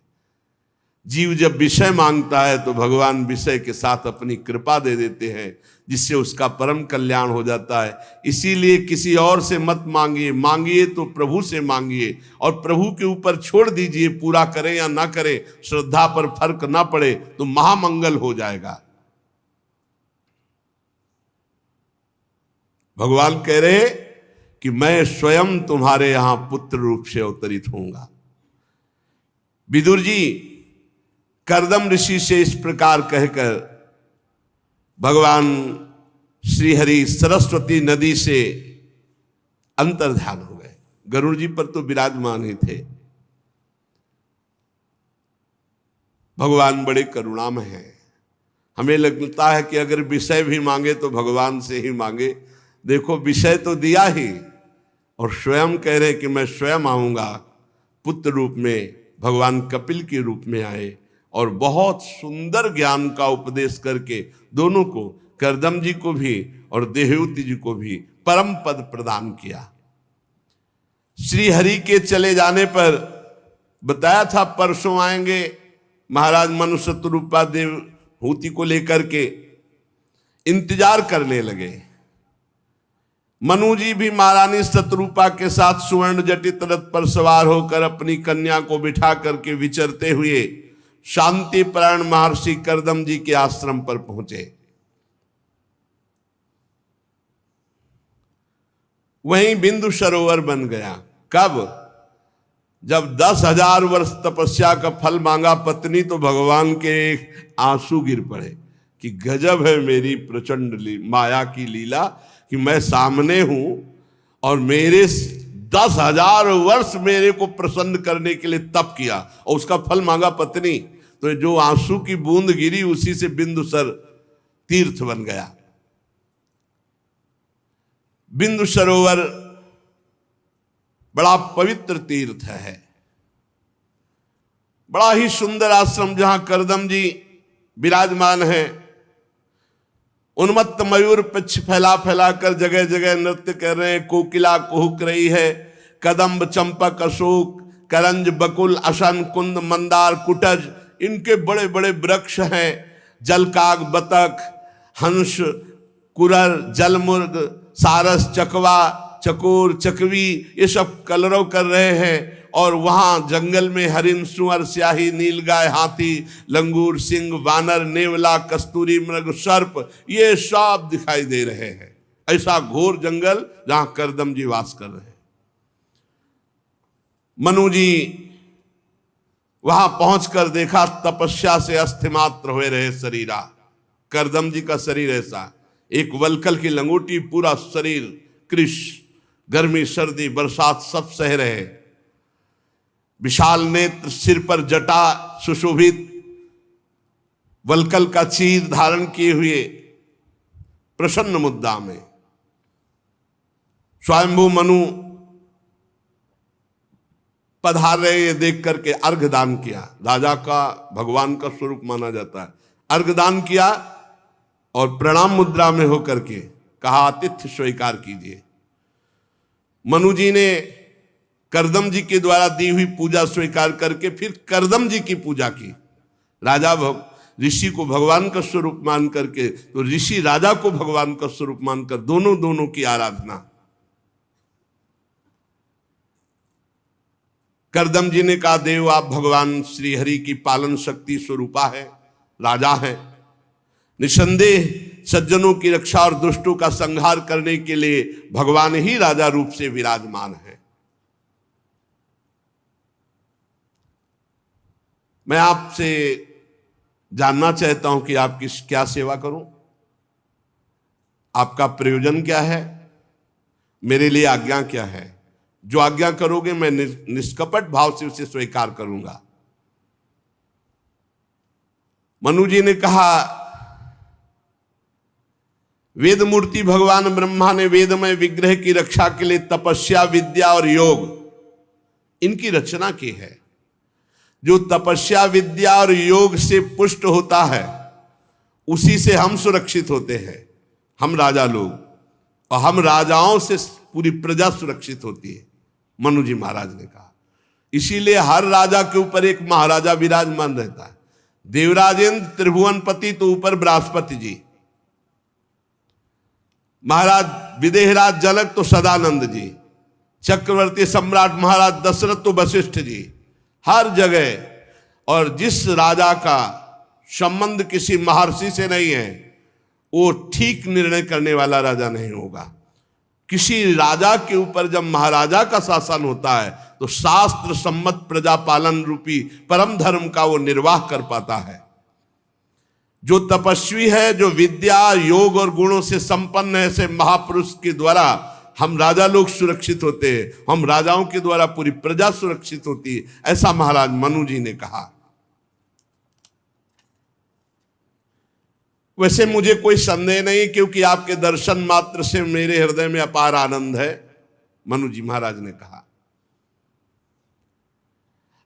जीव जब विषय मांगता है तो भगवान विषय के साथ अपनी कृपा दे देते हैं, जिससे उसका परम कल्याण हो जाता है। इसीलिए किसी और से मत मांगिए, मांगिए तो प्रभु से मांगिए और प्रभु के ऊपर छोड़ दीजिए। पूरा करें या ना करें, श्रद्धा पर फर्क ना पड़े तो महामंगल हो जाएगा। भगवान कह रहे कि मैं स्वयं तुम्हारे यहां पुत्र रूप से अवतरित होऊंगा। विदुर जी करदम ऋषि से इस प्रकार कहकर भगवान श्री हरि सरस्वती नदी से अंतर्ध्यान हो गए। गरुड़ जी पर तो विराजमान ही थे। भगवान बड़े करुणामय हैं। हमें लगता है कि अगर विषय भी मांगे तो भगवान से ही मांगे। देखो विषय तो दिया ही, और स्वयं कह रहे कि मैं स्वयं आऊंगा। पुत्र रूप में भगवान कपिल के रूप में आए और बहुत सुंदर ज्ञान का उपदेश करके दोनों को, कर्दम जी को भी और देवहूति जी को भी परम पद प्रदान किया। श्री हरि के चले जाने पर बताया था परसों आएंगे महाराज मनु शतरूपा देवहूति को लेकर के, इंतजार करने लगे। मनु जी भी महारानी शतरूपा के साथ सुवर्ण जटित रथ पर सवार होकर अपनी कन्या को बिठा करके विचरते हुए शांति परायण महर्षि कर्दम जी के आश्रम पर पहुंचे। वहीं बिंदु सरोवर बन गया। कब? जब 10,000 वर्ष तपस्या का फल मांगा पत्नी, तो भगवान के आंसू गिर पड़े कि गजब है मेरी प्रचंड माया की लीला कि मैं सामने हूं और मेरे 10,000 वर्ष मेरे को प्रसन्न करने के लिए तप किया और उसका फल मांगा पत्नी। तो जो आंसू की बूंद गिरी उसी से बिंदुसर तीर्थ बन गया। बिंदु सरोवर बड़ा पवित्र तीर्थ है, बड़ा ही सुंदर आश्रम जहां कर्दम जी विराजमान हैं। उन्मत्त मयूर पक्ष फैला फैला कर जगह जगह नृत्य कर रहे हैं। कोकिला कुहुक रही है। कदम्ब, चंपक, अशोक, करंज, बकुल, अशन, कुंद, मंदार, कुटज, इनके बड़े बड़े वृक्ष हैं। जलकाग, बतख, हंस, कुरर, जलमुर्ग, सारस, चकवा, चकोर, चकवी, ये सब कलरव कर रहे हैं। और वहां जंगल में हरिण, सुअर, स्याही, नीलगाय, हाथी, लंगूर, सिंह, वानर, नेवला, कस्तूरी मृग, सर्प, ये सब दिखाई दे रहे हैं। ऐसा घोर जंगल जहां कर्दम जी वास कर रहे हैं। मनु जी वहां पहुंचकर देखा तपस्या से अस्थिमात्र हुए रहे शरीरा। कर्दम जी का शरीर ऐसा, एक वलकल की लंगोटी, पूरा शरीर कृश, गर्मी, सर्दी, बरसात सब सह रहे। विशाल नेत्र, सिर पर जटा सुशोभित, वलकल का चीर धारण किए हुए, प्रसन्न मुद्रा में स्वयंभू मनु पधार रहे। ये देख करके अर्घ दान किया। राजा का, भगवान का स्वरूप माना जाता है। अर्घ दान किया और प्रणाम मुद्रा में होकर के कहा आतिथ्य स्वीकार कीजिए। मनु जी ने कर्दम जी के द्वारा दी हुई पूजा स्वीकार करके फिर कर्दम जी की पूजा की। राजा ऋषि को भगवान का स्वरूप मान करके, तो ऋषि राजा को भगवान का स्वरूप मानकर दोनों की आराधना। कर्दम जी ने कहा देव आप भगवान श्री हरि की पालन शक्ति स्वरूपा है, राजा है। निसंदेह सज्जनों की रक्षा और दुष्टों का संहार करने के लिए भगवान ही राजा रूप से विराजमान है। मैं आपसे जानना चाहता हूं कि आपकी क्या सेवा करूं, आपका प्रयोजन क्या है, मेरे लिए आज्ञा क्या है। जो आज्ञा करोगे मैं निष्कपट भाव से उसे स्वीकार करूंगा। मनु जी ने कहा वेद मूर्ति भगवान ब्रह्मा ने वेदमय विग्रह की रक्षा के लिए तपस्या, विद्या और योग, इनकी रचना की है। जो तपस्या, विद्या और योग से पुष्ट होता है उसी से हम सुरक्षित होते हैं, हम राजा लोग, और हम राजाओं से पूरी प्रजा सुरक्षित होती है, मनु जी महाराज ने कहा। इसीलिए हर राजा के ऊपर एक महाराजा विराजमान रहता है। देवराजेंद्र त्रिभुवनपति तो ऊपर बृहस्पति जी, महाराज विदेहराज जनक तो सदानंद जी, चक्रवर्ती सम्राट महाराज दशरथ तो वशिष्ठ जी, हर जगह। और जिस राजा का संबंध किसी महर्षि से नहीं है वो ठीक निर्णय करने वाला राजा नहीं होगा। किसी राजा के ऊपर जब महाराजा का शासन होता है तो शास्त्र सम्मत प्रजा पालन रूपी परम धर्म का वो निर्वाह कर पाता है। जो तपस्वी है, जो विद्या, योग और गुणों से संपन्न है, ऐसे महापुरुष के द्वारा हम राजा लोग सुरक्षित होते हैं, हम राजाओं के द्वारा पूरी प्रजा सुरक्षित होती है, ऐसा महाराज मनु जी ने कहा। वैसे मुझे कोई संदेह नहीं, क्योंकि आपके दर्शन मात्र से मेरे हृदय में अपार आनंद है। मनु जी महाराज ने कहा,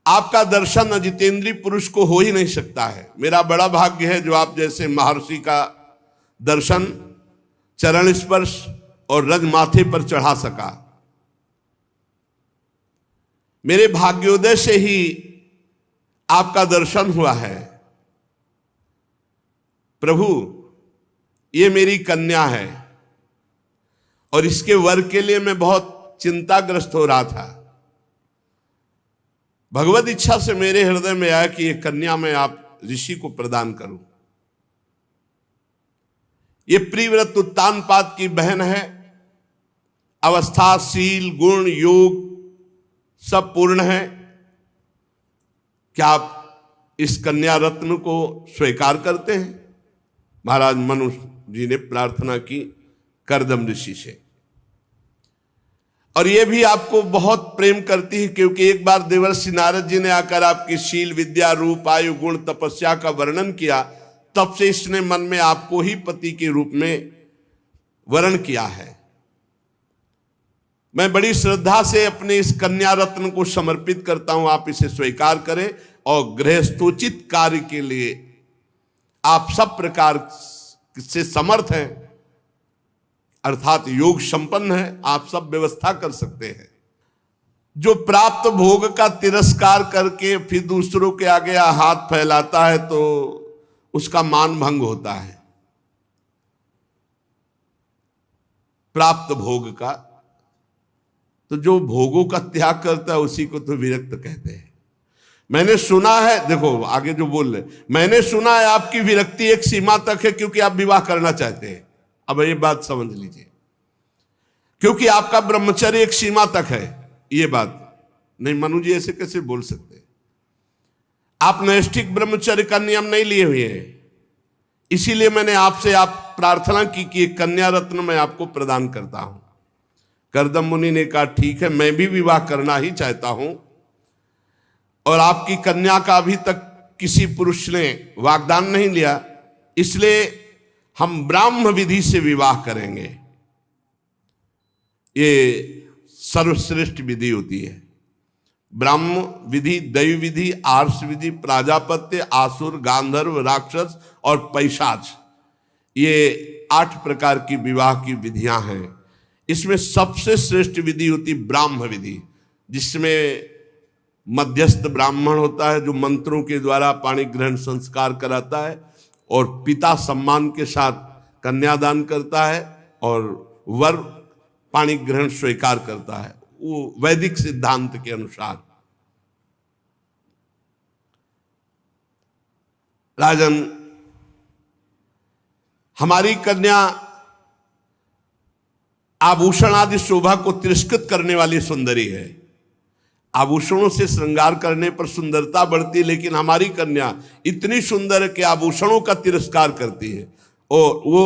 आपका दर्शन अजितेंद्रीय पुरुष को हो ही नहीं सकता है। मेरा बड़ा भाग्य है जो आप जैसे महर्षि का दर्शन, चरण स्पर्श और रज माथे पर चढ़ा सका। मेरे भाग्योदय से ही आपका दर्शन हुआ है। प्रभु, ये मेरी कन्या है और इसके वर के लिए मैं बहुत चिंताग्रस्त हो रहा था। भगवत इच्छा से मेरे हृदय में आया कि ये कन्या मैं आप ऋषि को प्रदान करूं। ये प्रियव्रत उत्तानपाद की बहन है। अवस्था, शील, गुण, योग सब पूर्ण है। क्या आप इस कन्या रत्न को स्वीकार करते हैं? महाराज मनु जी ने प्रार्थना की कर्दम ऋषि से, और ये भी आपको बहुत प्रेम करती है, क्योंकि एक बार देवर्षि नारद जी ने आकर आपकी शील, विद्या, रूप, आयु, गुण, तपस्या का वर्णन किया। तब से इसने मन में आपको ही पति के रूप में वर्ण किया है। मैं बड़ी श्रद्धा से अपने इस कन्या रत्न को समर्पित करता हूं। आप इसे स्वीकार करें और गृहस्थोचित कार्य के लिए आप सब प्रकार से समर्थ हैं, अर्थात योग संपन्न है। आप सब व्यवस्था कर सकते हैं। जो प्राप्त भोग का तिरस्कार करके फिर दूसरों के आगे हाथ फैलाता है तो उसका मान भंग होता है। प्राप्त भोग का, तो जो भोगों का त्याग करता है उसी को तो विरक्त कहते हैं। मैंने सुना है, देखो आगे जो बोल रहे, मैंने सुना है आपकी विरक्ति एक सीमा तक है क्योंकि आप विवाह करना चाहते हैं। अब ये बात समझ लीजिए, क्योंकि आपका ब्रह्मचर्य एक सीमा तक है। ये बात नहीं, मनु जी ऐसे कैसे बोल सकते? आप नैष्ठिक ब्रह्मचर्य का नियम नहीं लिए हुए हैं। इसीलिए मैंने आपसे प्रार्थना की कि एक कन्या रत्न मैं आपको प्रदान करता हूं। कर्दम मुनि ने कहा, ठीक है, मैं भी विवाह करना ही चाहता हूं, और आपकी कन्या का अभी तक किसी पुरुष ने वाग्दान नहीं लिया, इसलिए हम ब्राह्म विधि से विवाह करेंगे। ये सर्वश्रेष्ठ विधि होती है। ब्राह्म विधि, दैव विधि, आर्ष विधि, प्राजापत्य, आसुर, गांधर्व, राक्षस और पैशाच, ये 8 प्रकार की विवाह की विधियां हैं। इसमें सबसे श्रेष्ठ विधि होती ब्राह्म विधि, जिसमें मध्यस्थ ब्राह्मण होता है जो मंत्रों के द्वारा पाणी ग्रहण संस्कार कराता है, और पिता सम्मान के साथ कन्यादान करता है, और वर पाणी ग्रहण स्वीकार करता है, वो वैदिक सिद्धांत के अनुसार। राजन, हमारी कन्या आभूषण आदि शोभा को तिरस्कृत करने वाली सुंदरी है। आभूषणों से श्रृंगार करने पर सुंदरता बढ़ती है, लेकिन हमारी कन्या इतनी सुंदर है कि आभूषणों का तिरस्कार करती है, और वो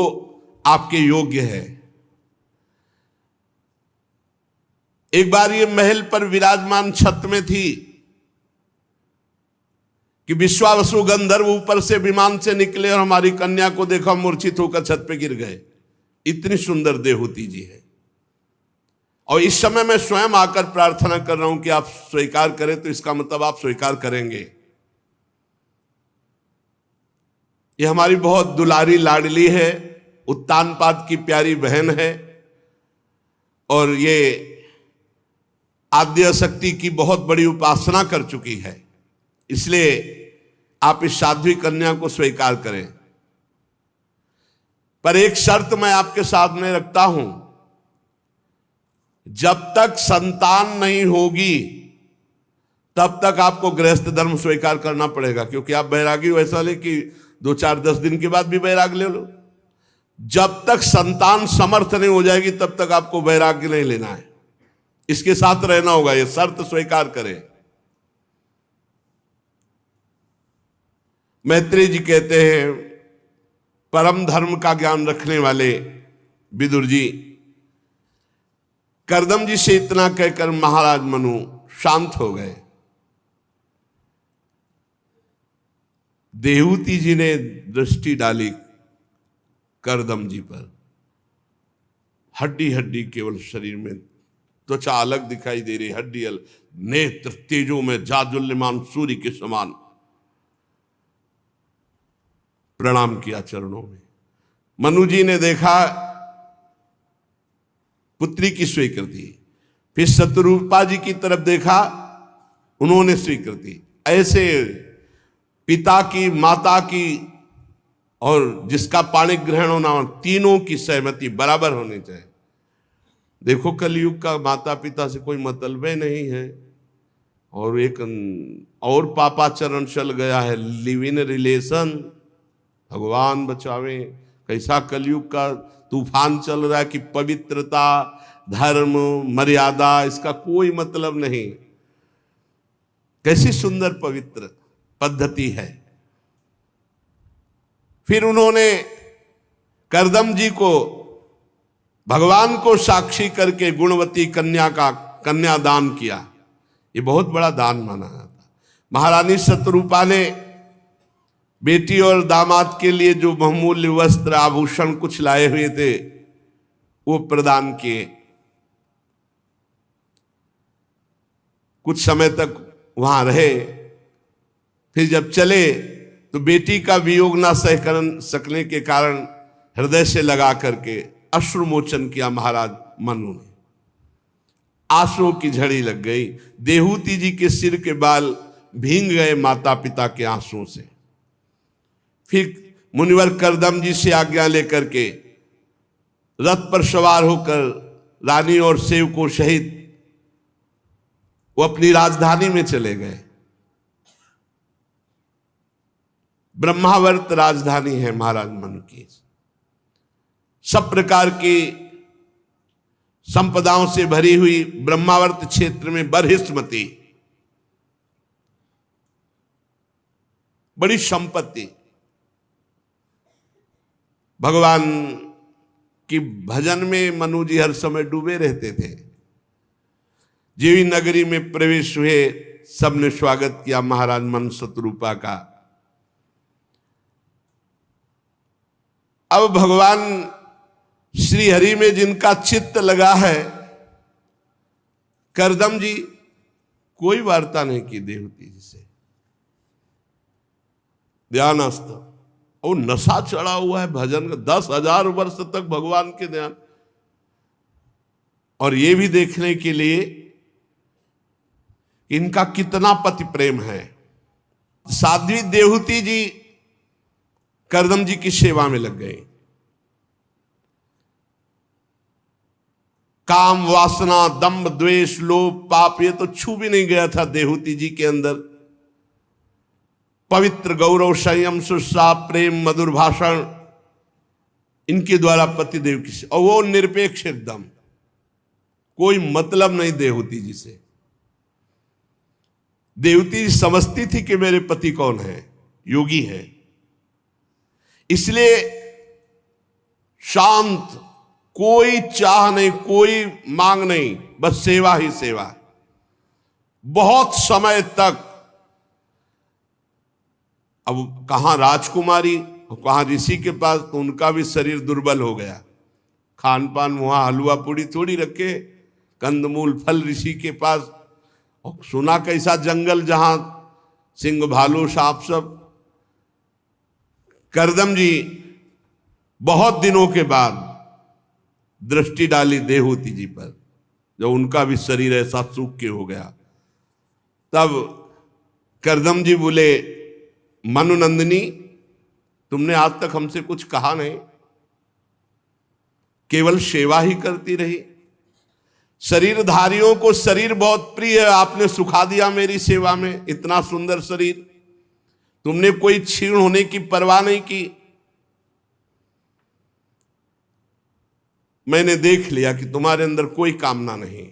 आपके योग्य है। एक बार ये महल पर विराजमान छत में थी कि विश्वावसु गंधर्व ऊपर से विमान से निकले और हमारी कन्या को देखा, मूर्छित होकर छत पे गिर गए। इतनी सुंदर देहूति जी है। और इस समय मैं स्वयं आकर प्रार्थना कर रहा हूं कि आप स्वीकार करें, तो इसका मतलब आप स्वीकार करेंगे। ये हमारी बहुत दुलारी लाडली है, उत्तानपाद की प्यारी बहन है, और ये आद्य शक्ति की बहुत बड़ी उपासना कर चुकी है। इसलिए आप इस साध्वी कन्या को स्वीकार करें। पर एक शर्त मैं आपके सामने रखता हूं, जब तक संतान नहीं होगी तब तक आपको गृहस्थ धर्म स्वीकार करना पड़ेगा, क्योंकि आप बैरागी वैसा ले कि 2-4-10 दिन के बाद भी बैराग ले लो। जब तक संतान समर्थ नहीं हो जाएगी तब तक आपको वैराग्य नहीं लेना है, इसके साथ रहना होगा। ये शर्त स्वीकार करें। मैत्रेय जी कहते हैं, परम धर्म का ज्ञान रखने वाले विदुर जी कर्दम जी से इतना कहकर महाराज मनु शांत हो गए। देहूति जी ने दृष्टि डाली करदम जी पर। हड्डी हड्डी केवल शरीर में, त्वचा अलग दिखाई दे रही, हड्डी अलग, नेत्र तेजों में जाजुल्यमान सूर्य के समान। प्रणाम किया चरणों में। मनु जी ने देखा पुत्री की स्वीकृति, फिर शत्रुपा जी की तरफ देखा, उन्होंने स्वीकृति। ऐसे पिता की, माता की और जिसका पाणिक ग्रहण होना, तीनों की सहमति बराबर होनी चाहिए। देखो कलयुग का माता पिता से कोई मतलब ही नहीं है, और एक और पापाचरण चल गया है, लिव इन रिलेशन। भगवान बचावे, कैसा कलयुग का तूफान चल रहा है कि पवित्रता, धर्म, मर्यादा, इसका कोई मतलब नहीं। कैसी सुंदर पवित्र पद्धति है। फिर उन्होंने करदम जी को भगवान को साक्षी करके गुणवती कन्या का कन्यादान किया। ये बहुत बड़ा दान माना जाता। महारानी शतरूपा ने बेटी और दामाद के लिए जो बहुमूल्य वस्त्र, आभूषण कुछ लाए हुए थे, वो प्रदान किए। कुछ समय तक वहां रहे, फिर जब चले तो बेटी का वियोग ना सह कर सकने के कारण हृदय से लगा करके अश्रुमोचन किया महाराज मनु ने। आंसुओं की झड़ी लग गई। देहूती जी के सिर के बाल भींग गए माता पिता के आंसुओं से। फिर मुनिवर करदम जी से आज्ञा लेकर के रथ पर सवार होकर रानी और सेवकों सहित वो अपनी राजधानी में चले गए। ब्रह्मावर्त राजधानी है महाराज मनु की। सब प्रकार की संपदाओं से भरी हुई ब्रह्मावर्त क्षेत्र में बरहिस्मती, बड़ी संपत्ति। भगवान की भजन में मनु जी हर समय डूबे रहते थे। जीवी नगरी में प्रवेश हुए, सबने स्वागत किया महाराज मनु शतरूपा का। अब भगवान श्री हरि में जिनका चित्त लगा है, करदम जी कोई वार्ता नहीं की देवती जी से, ध्यानस्थ। और नशा चढ़ा हुआ है भजन का, 10,000 वर्ष तक भगवान के ध्यान। और ये भी देखने के लिए इनका कितना पति प्रेम है। साध्वी देवहूति जी करदम जी की सेवा में लग गए। काम, वासना, दंभ, द्वेष, लोभ, पाप, ये तो छू भी नहीं गया था देवहूति जी के अंदर। पवित्र गौरव, संयम, सुस्सा, प्रेम, मधुर भाषण, इनके द्वारा पतिदेव की, और वो निरपेक्ष एकदम, कोई मतलब नहीं देवहूति जी से। देवहूति जी समझती थी कि मेरे पति कौन है, योगी है, इसलिए शांत, कोई चाह नहीं, कोई मांग नहीं, बस सेवा ही सेवा। बहुत समय तक, अब कहां राजकुमारी, कहां ऋषि के पास, तो उनका भी शरीर दुर्बल हो गया। खान पान वहां हलवा पूड़ी थोड़ी रखे, कंदमूल फल ऋषि के पास। और सुना कैसा जंगल, जहां सिंह, भालू, सांप सब। करदम जी बहुत दिनों के बाद दृष्टि डाली देवहूति जी पर, जब उनका भी शरीर ऐसा सूख के हो गया। तब करदम जी बोले, मनुनंदिनी, तुमने आज तक हमसे कुछ कहा नहीं, केवल सेवा ही करती रही। शरीरधारियों को शरीर बहुत प्रिय है, आपने सुखा दिया मेरी सेवा में। इतना सुंदर शरीर, तुमने कोई क्षीण होने की परवाह नहीं की। मैंने देख लिया कि तुम्हारे अंदर कोई कामना नहीं,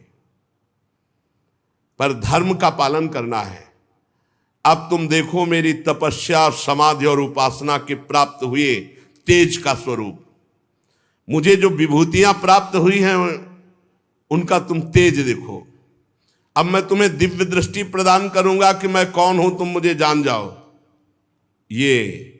पर धर्म का पालन करना है। अब तुम देखो मेरी तपस्या, समाधि और उपासना के प्राप्त हुए तेज का स्वरूप। मुझे जो विभूतियां प्राप्त हुई हैं उनका तुम तेज देखो। अब मैं तुम्हें दिव्य दृष्टि प्रदान करूंगा कि मैं कौन हूं, तुम मुझे जान जाओ। ये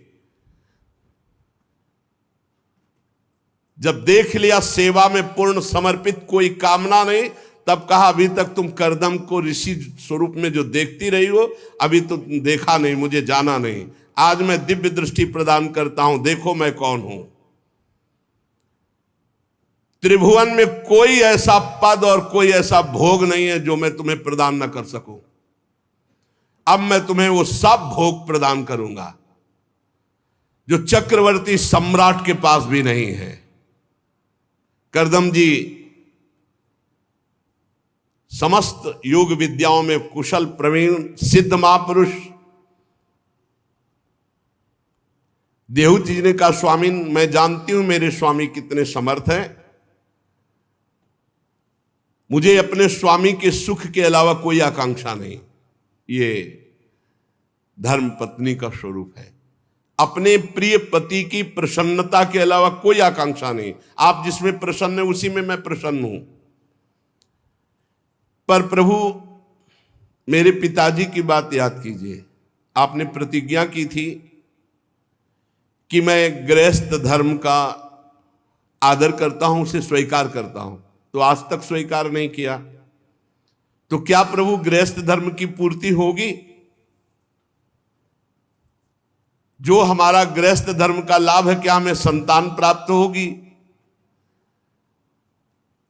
जब देख लिया सेवा में पूर्ण समर्पित, कोई कामना नहीं, तब कहा अभी तक तुम करदम को ऋषि स्वरूप में जो देखती रही हो, अभी तो देखा नहीं, मुझे जाना नहीं। आज मैं दिव्य दृष्टि प्रदान करता हूं, देखो मैं कौन हूं। त्रिभुवन में कोई ऐसा पद और कोई ऐसा भोग नहीं है जो मैं तुम्हें प्रदान न कर सकूं। अब मैं तुम्हें वो सब भोग प्रदान करूंगा जो चक्रवर्ती सम्राट के पास भी नहीं है। करदम जी समस्त योग विद्याओं में कुशल प्रवीण सिद्ध महापुरुष। देहूती जी ने कहा, स्वामी मैं जानती हूं मेरे स्वामी कितने समर्थ हैं, मुझे अपने स्वामी के सुख के अलावा कोई आकांक्षा नहीं। ये धर्म पत्नी का स्वरूप है, अपने प्रिय पति की प्रसन्नता के अलावा कोई आकांक्षा नहीं। आप जिसमें प्रसन्न है उसी में मैं प्रसन्न हूं। पर प्रभु मेरे पिताजी की बात याद कीजिए, आपने प्रतिज्ञा की थी कि मैं गृहस्थ धर्म का आदर करता हूं, उसे स्वीकार करता हूं, तो आज तक स्वीकार नहीं किया। तो क्या प्रभु गृहस्थ धर्म की पूर्ति होगी? जो हमारा गृहस्थ धर्म का लाभ है, क्या हमें संतान प्राप्त होगी?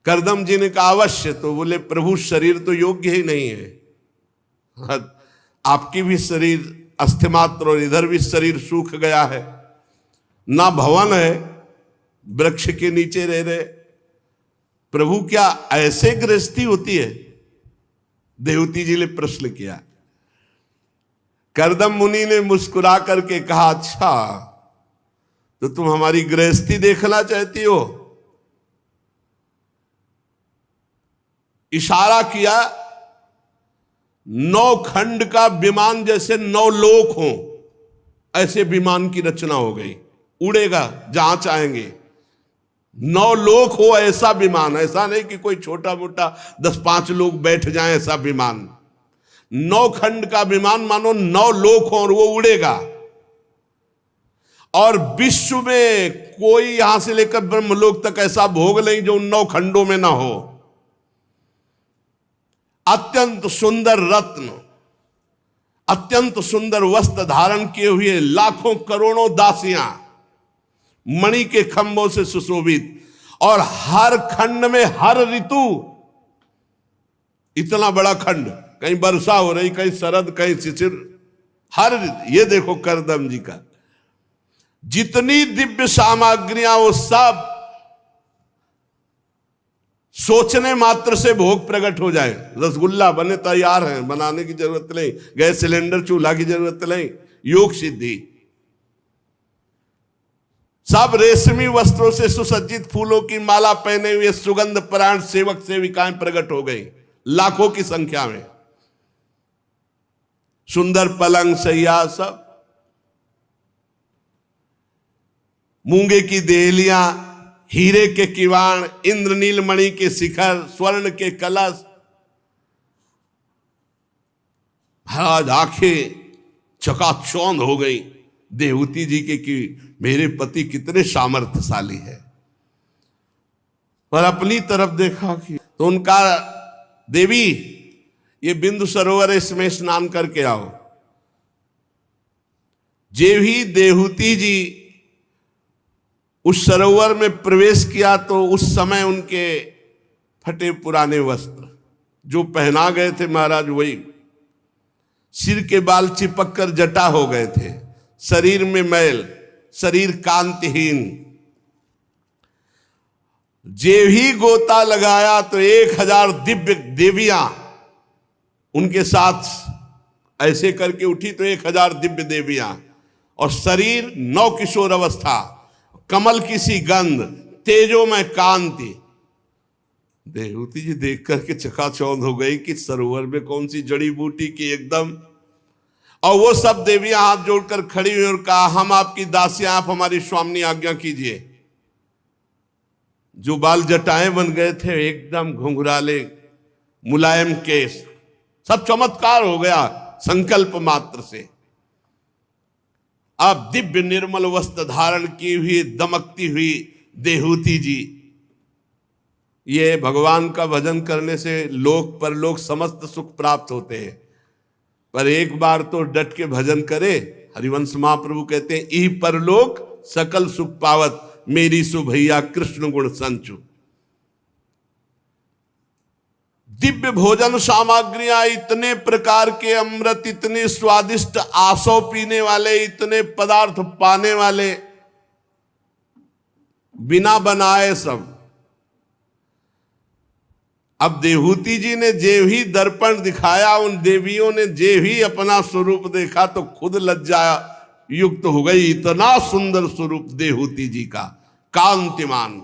करदम जी ने कहा अवश्य। तो बोले प्रभु शरीर तो योग्य ही नहीं है, आपकी भी शरीर अस्थिमात्र और इधर भी शरीर सूख गया है, ना भवन है, वृक्ष के नीचे रह रहे। प्रभु क्या ऐसे गृहस्थी होती है? देवती जी ने प्रश्न किया। करदम मुनि ने मुस्कुरा करके कहा, अच्छा तो तुम हमारी गृहस्थी देखना चाहती हो? इशारा किया, 9 खंड का विमान जैसे 9 लोक हो, ऐसे विमान की रचना हो गई, उड़ेगा जहां चाहेंगे। 9 लोक हो ऐसा विमान, ऐसा नहीं कि कोई छोटा मोटा 10-5 लोग बैठ जाएं ऐसा विमान। 9 खंड का विमान, मानो 9 लोक हो और वो उड़ेगा। और विश्व में कोई यहां से लेकर ब्रह्मलोक तक ऐसा भोग नहीं जो उन 9 खंडों में ना हो। अत्यंत सुंदर रत्न, अत्यंत सुंदर वस्त्र धारण किए हुए लाखों करोड़ों दासियां मणि के खंभों से सुशोभित, और हर खंड में हर ऋतु, इतना बड़ा खंड, कहीं वर्षा हो रही, कहीं शरद, कहीं शिशिर, हर ये देखो करदम जी का जितनी दिव्य सामग्रियां, वो सब सोचने मात्र से भोग प्रकट हो जाए। रसगुल्ला बने तैयार हैं, बनाने की जरूरत नहीं, गैस सिलेंडर चूल्हा की जरूरत नहीं, योग सिद्धि। सब रेशमी वस्त्रों से सुसज्जित फूलों की माला पहने हुए सुगंध परायण सेवक सेविकाएं प्रकट हो गई लाखों की संख्या में। सुंदर पलंग सैया, सब मूंगे की देहलियां, हीरे के किवाड़, इंद्रनील मणि के शिखर, स्वर्ण के कलश। आज आंखें चकाचौंध हो गई देवती जी के कि मेरे पति कितने सामर्थ्यशाली है। पर अपनी तरफ देखा कि तो उनका, देवी ये बिंदु सरोवर है, इसमें स्नान करके आओ। जे भी देहूती जी उस सरोवर में प्रवेश किया तो उस समय उनके फटे पुराने वस्त्र जो पहना गए थे महाराज, वही सिर के बाल चिपक कर जटा हो गए थे, शरीर में मैल, शरीर कांतिहीन। जे ही गोता लगाया तो 1000 दिव्य देवियां उनके साथ ऐसे करके उठी, तो 1000 दिव्य देवियां, और शरीर नौ किशोर अवस्था, कमल की सी गंध, तेजो में कांति। देवती जी देख करके चकाचौंध हो गई कि सरोवर में कौन सी जड़ी बूटी की एकदम। और वो सब देवियां हाथ जोड़कर खड़ी हुई और कहा, हम आपकी दासियां, आप हमारी स्वामिनी, आज्ञा कीजिए। जो बाल जटाएं बन गए थे एकदम घुंघराले मुलायम केस, सब चमत्कार हो गया संकल्प मात्र से। अब दिव्य निर्मल वस्त्र धारण की हुई, दमकती हुई देहूती जी, ये भगवान का भजन करने से लोक परलोक समस्त सुख प्राप्त होते हैं, पर एक बार तो डट के भजन करे। हरिवंश महाप्रभु कहते हैं, ई परलोक सकल सुख पावत, मेरी सु भैया कृष्ण गुण संचु। दिव्य भोजन सामग्रियां, इतने प्रकार के अमृत, इतने स्वादिष्ट आसो पीने वाले, इतने पदार्थ पाने वाले, बिना बनाए सब। अब देहूती जी ने जे ही दर्पण दिखाया, उन देवियों ने जे ही अपना स्वरूप देखा तो खुद लज्जा युक्त हो गई। इतना सुंदर स्वरूप देहूती जी का, कांतिमान,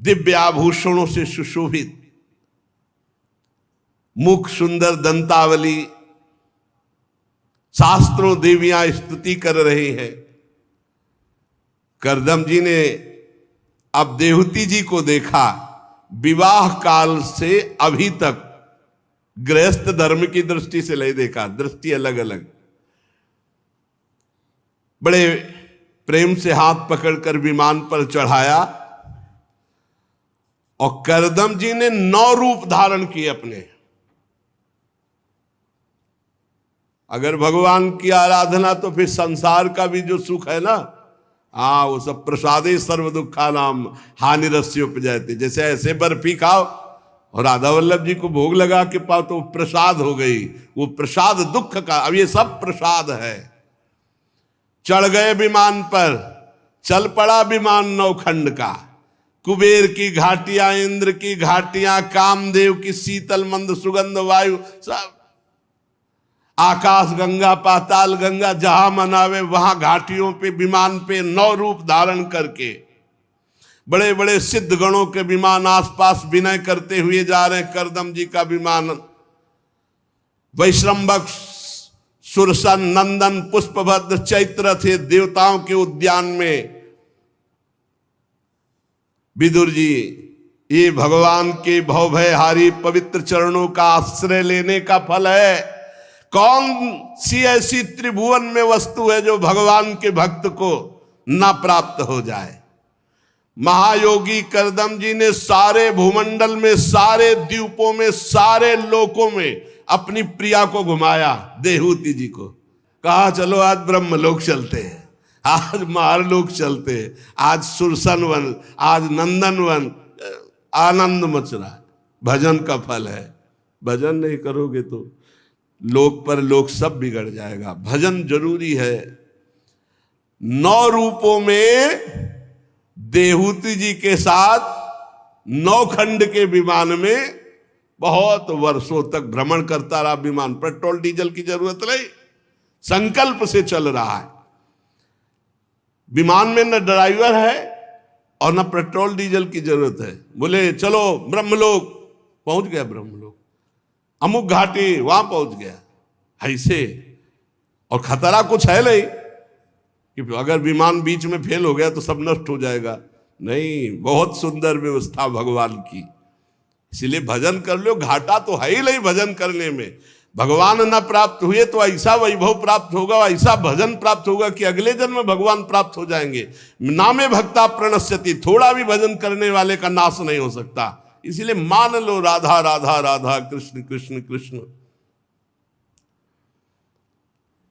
दिव्य आभूषणों से सुशोभित, मुख सुंदर, दंतावली, शास्त्रों देवियां स्तुति कर रही हैं। करदम जी ने अब देहूती जी को देखा, विवाह काल से अभी तक गृहस्थ धर्म की दृष्टि से नहीं देखा, दृष्टि अलग अलग। बड़े प्रेम से हाथ पकड़कर विमान पर चढ़ाया और करदम जी ने 9 रूप धारण किए अपने। अगर भगवान की आराधना तो फिर संसार का भी जो सुख है ना, वो सब प्रसादे सर्व दुखा नाम हानि रस्य उपजयते। जैसे ऐसे बर्फी खाओ और राधा वल्लभ जी को भोग लगा के पाओ तो प्रसाद हो गई, वो प्रसाद दुख का। अब ये सब प्रसाद है। चढ़ गए विमान पर, चल पड़ा विमान नौखंड का। कुबेर की घाटियां, इंद्र की घाटियां, कामदेव की शीतल मंद सुगंध वायु, सब आकाश गंगा, पाताल गंगा, जहां मनावे वहां घाटियों पे, विमान पे 9 रूप धारण करके बड़े बड़े सिद्ध गणों के विमान आसपास विनय करते हुए जा रहे हैं। करदम जी का विमान वैश्रम्भक, सुरसन, नंदन, पुष्पभद्र, चैत्र थे देवताओं के उद्यान में। विदुर जी, ये भगवान के भवभयहारी पवित्र चरणों का आश्रय लेने का फल है। कौन सी ऐसी त्रिभुवन में वस्तु है जो भगवान के भक्त को ना प्राप्त हो जाए। महायोगी करदम जी ने सारे भूमंडल में, सारे द्वीपों में, सारे लोकों में अपनी प्रिया को घुमाया। देहूती जी को कहा, चलो आज ब्रह्मलोक चलते हैं, आज महालोक चलते हैं, आज सुरसन वन, आज नंदन वन, आनंद मच रहा है। भजन का फल है। भजन नहीं करोगे तो लोक पर लोक सब बिगड़ जाएगा। भजन जरूरी है। 9 रूपों में देहूती जी के साथ नौखंड के विमान में बहुत वर्षों तक भ्रमण करता रहा विमान। पेट्रोल डीजल की जरूरत नहीं, संकल्प से चल रहा है। विमान में न ड्राइवर है और न पेट्रोल डीजल की जरूरत है। बोले चलो ब्रह्मलोक, पहुंच गया ब्रह्मलोक, अमुक घाटी, वहां पहुंच गया। ऐसे, और खतरा कुछ है नहीं कि अगर विमान बीच में फेल हो गया तो सब नष्ट हो जाएगा। नहीं, बहुत सुंदर व्यवस्था भगवान की। इसलिए भजन कर लो, घाटा तो है ही नहीं भजन करने में। भगवान न प्राप्त हुए तो ऐसा वैभव प्राप्त होगा, ऐसा भजन प्राप्त होगा कि अगले जन्म में भगवान प्राप्त हो जाएंगे। नामे भक्ता प्रणश्यति, थोड़ा भी भजन करने वाले का नाश नहीं हो सकता। इसलिए मान लो राधा राधा राधा, कृष्ण कृष्ण कृष्ण।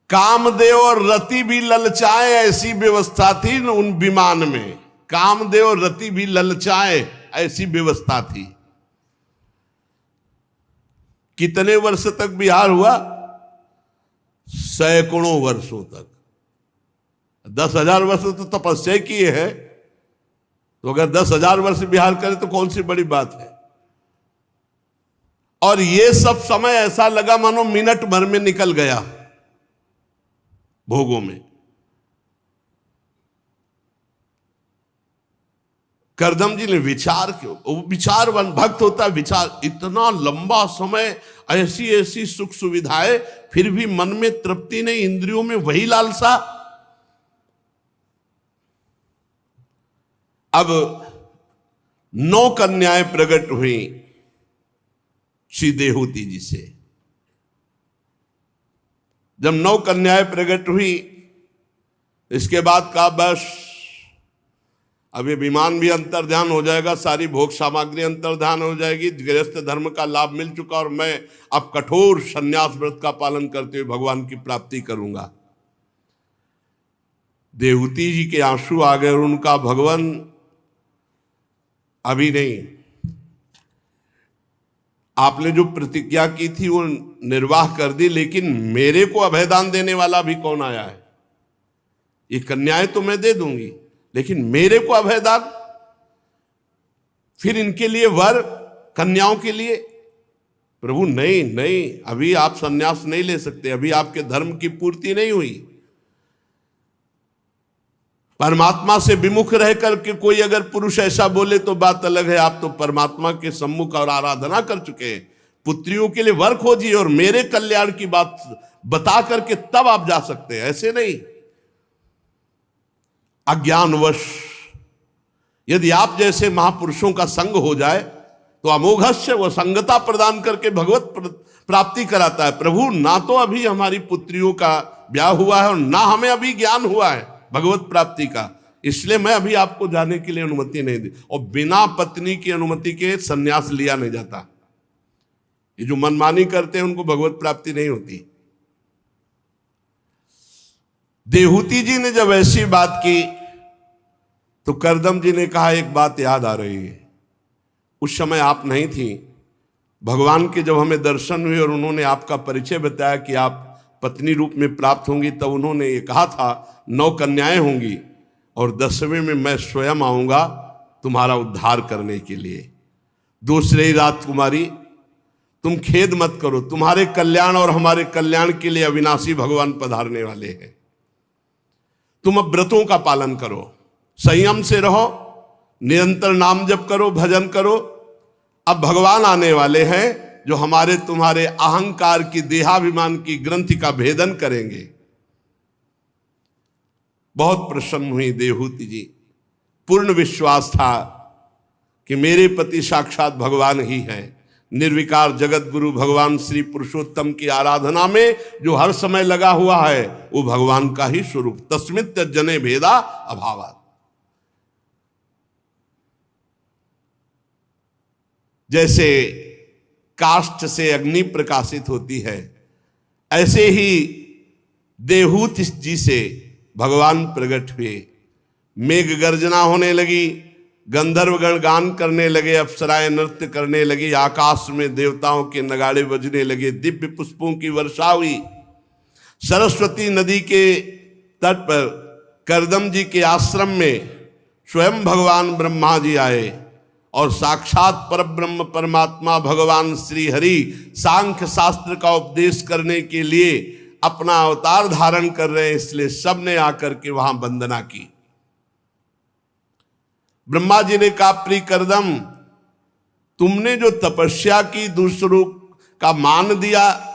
कामदेव और रति भी ललचाए, ऐसी व्यवस्था थी उन विमान में। कामदेव और रति भी ललचाए, ऐसी व्यवस्था थी। कितने वर्ष तक विहार हुआ? सैकड़ों वर्षों तक। 10,000 वर्ष तो तपस्या किए हैं, तो अगर 10,000 वर्ष विहार करे तो कौन सी बड़ी बात है। और ये सब समय ऐसा लगा मानो मिनट भर में निकल गया भोगों में। करदम जी ने विचार क्यों, वो विचारवान भक्त होता है। विचार, इतना लंबा समय, ऐसी ऐसी सुख सुविधाएं, फिर भी मन में तृप्ति नहीं, इंद्रियों में वही लालसा। अब 9 कन्याएं प्रकट हुई श्री देहूती जी से। जब 9 कन्याएं प्रकट हुई इसके बाद का बस अब ये विमान भी अंतर्ध्यान हो जाएगा, सारी भोग सामग्री अंतर्ध्यान हो जाएगी, गृहस्थ धर्म का लाभ मिल चुका और मैं अब कठोर संन्यास व्रत का पालन करते हुए भगवान की प्राप्ति करूंगा। देवहूति जी के आंसू आ गए और उनका भगवान अभी नहीं, आपने जो प्रतिज्ञा की थी वो निर्वाह कर दी, लेकिन मेरे को अभयदान देने वाला भी कौन आया है? ये कन्याएं तो मैं दे दूंगी, लेकिन मेरे को अभयदान, फिर इनके लिए वर, कन्याओं के लिए? प्रभु नहीं नहीं, अभी आप संन्यास नहीं ले सकते, अभी आपके धर्म की पूर्ति नहीं हुई। परमात्मा से विमुख रह करके कोई अगर पुरुष ऐसा बोले तो बात अलग है, आप तो परमात्मा के सम्मुख और आराधना कर चुके हैं। पुत्रियों के लिए वर खोजिए और मेरे कल्याण की बात बता करके तब आप जा सकते हैं, ऐसे नहीं। अज्ञानवश यदि आप जैसे महापुरुषों का संग हो जाए तो अमोघस्य वो संगता प्रदान करके भगवत प्राप्ति कराता है। प्रभु ना तो अभी हमारी पुत्रियों का ब्याह हुआ है और ना हमें अभी ज्ञान हुआ है भगवत प्राप्ति का, इसलिए मैं अभी आपको जाने के लिए अनुमति नहीं दी। और बिना पत्नी की अनुमति के संन्यास लिया नहीं जाता। ये जो मनमानी करते हैं उनको भगवत प्राप्ति नहीं होती। देवहूति जी ने जब ऐसी बात की तो करदम जी ने कहा एक बात याद आ रही है, उस समय आप नहीं थी, भगवान के जब हमें दर्शन हुए और उन्होंने आपका परिचय बताया कि आप पत्नी रूप में प्राप्त होंगी, तब उन्होंने ये कहा था 9 कन्याएं होंगी और 10वें में मैं स्वयं आऊंगा तुम्हारा उद्धार करने के लिए। दूसरे राजकुमारी तुम खेद मत करो, तुम्हारे कल्याण और हमारे कल्याण के लिए अविनाशी भगवान पधारने वाले हैं। तुम अब व्रतों का पालन करो, संयम से रहो, निरंतर नाम जप करो, भजन करो। अब भगवान आने वाले हैं जो हमारे तुम्हारे अहंकार की, देहाभिमान की ग्रंथि का भेदन करेंगे। बहुत प्रसन्न हुई देवहूति जी, पूर्ण विश्वास था कि मेरे पति साक्षात भगवान ही हैं। निर्विकार जगत गुरु भगवान श्री पुरुषोत्तम की आराधना में जो हर समय लगा हुआ है वो भगवान का ही स्वरूप। तस्मित् जने भेदा अभावात्। जैसे काष्ठ से अग्नि प्रकाशित होती है, ऐसे ही देवहूति जी से भगवान प्रकट हुए। मेघ गर्जना होने लगी, गंधर्वगण गान करने लगे, अप्सराएं नृत्य करने लगी, आकाश में देवताओं के नगाड़े बजने लगे, दिव्य पुष्पों की वर्षा हुई। सरस्वती नदी के तट पर करदम जी के आश्रम में स्वयं भगवान ब्रह्मा जी आए और साक्षात परब्रह्म परमात्मा भगवान श्री हरि सांख्य शास्त्र का उपदेश करने के लिए अपना अवतार धारण कर रहे हैं, इसलिए सबने आकर के वहां वंदना की। ब्रह्मा जी ने कहा, प्रिय करदम, तुमने जो तपस्या की, दूसरों का मान दिया,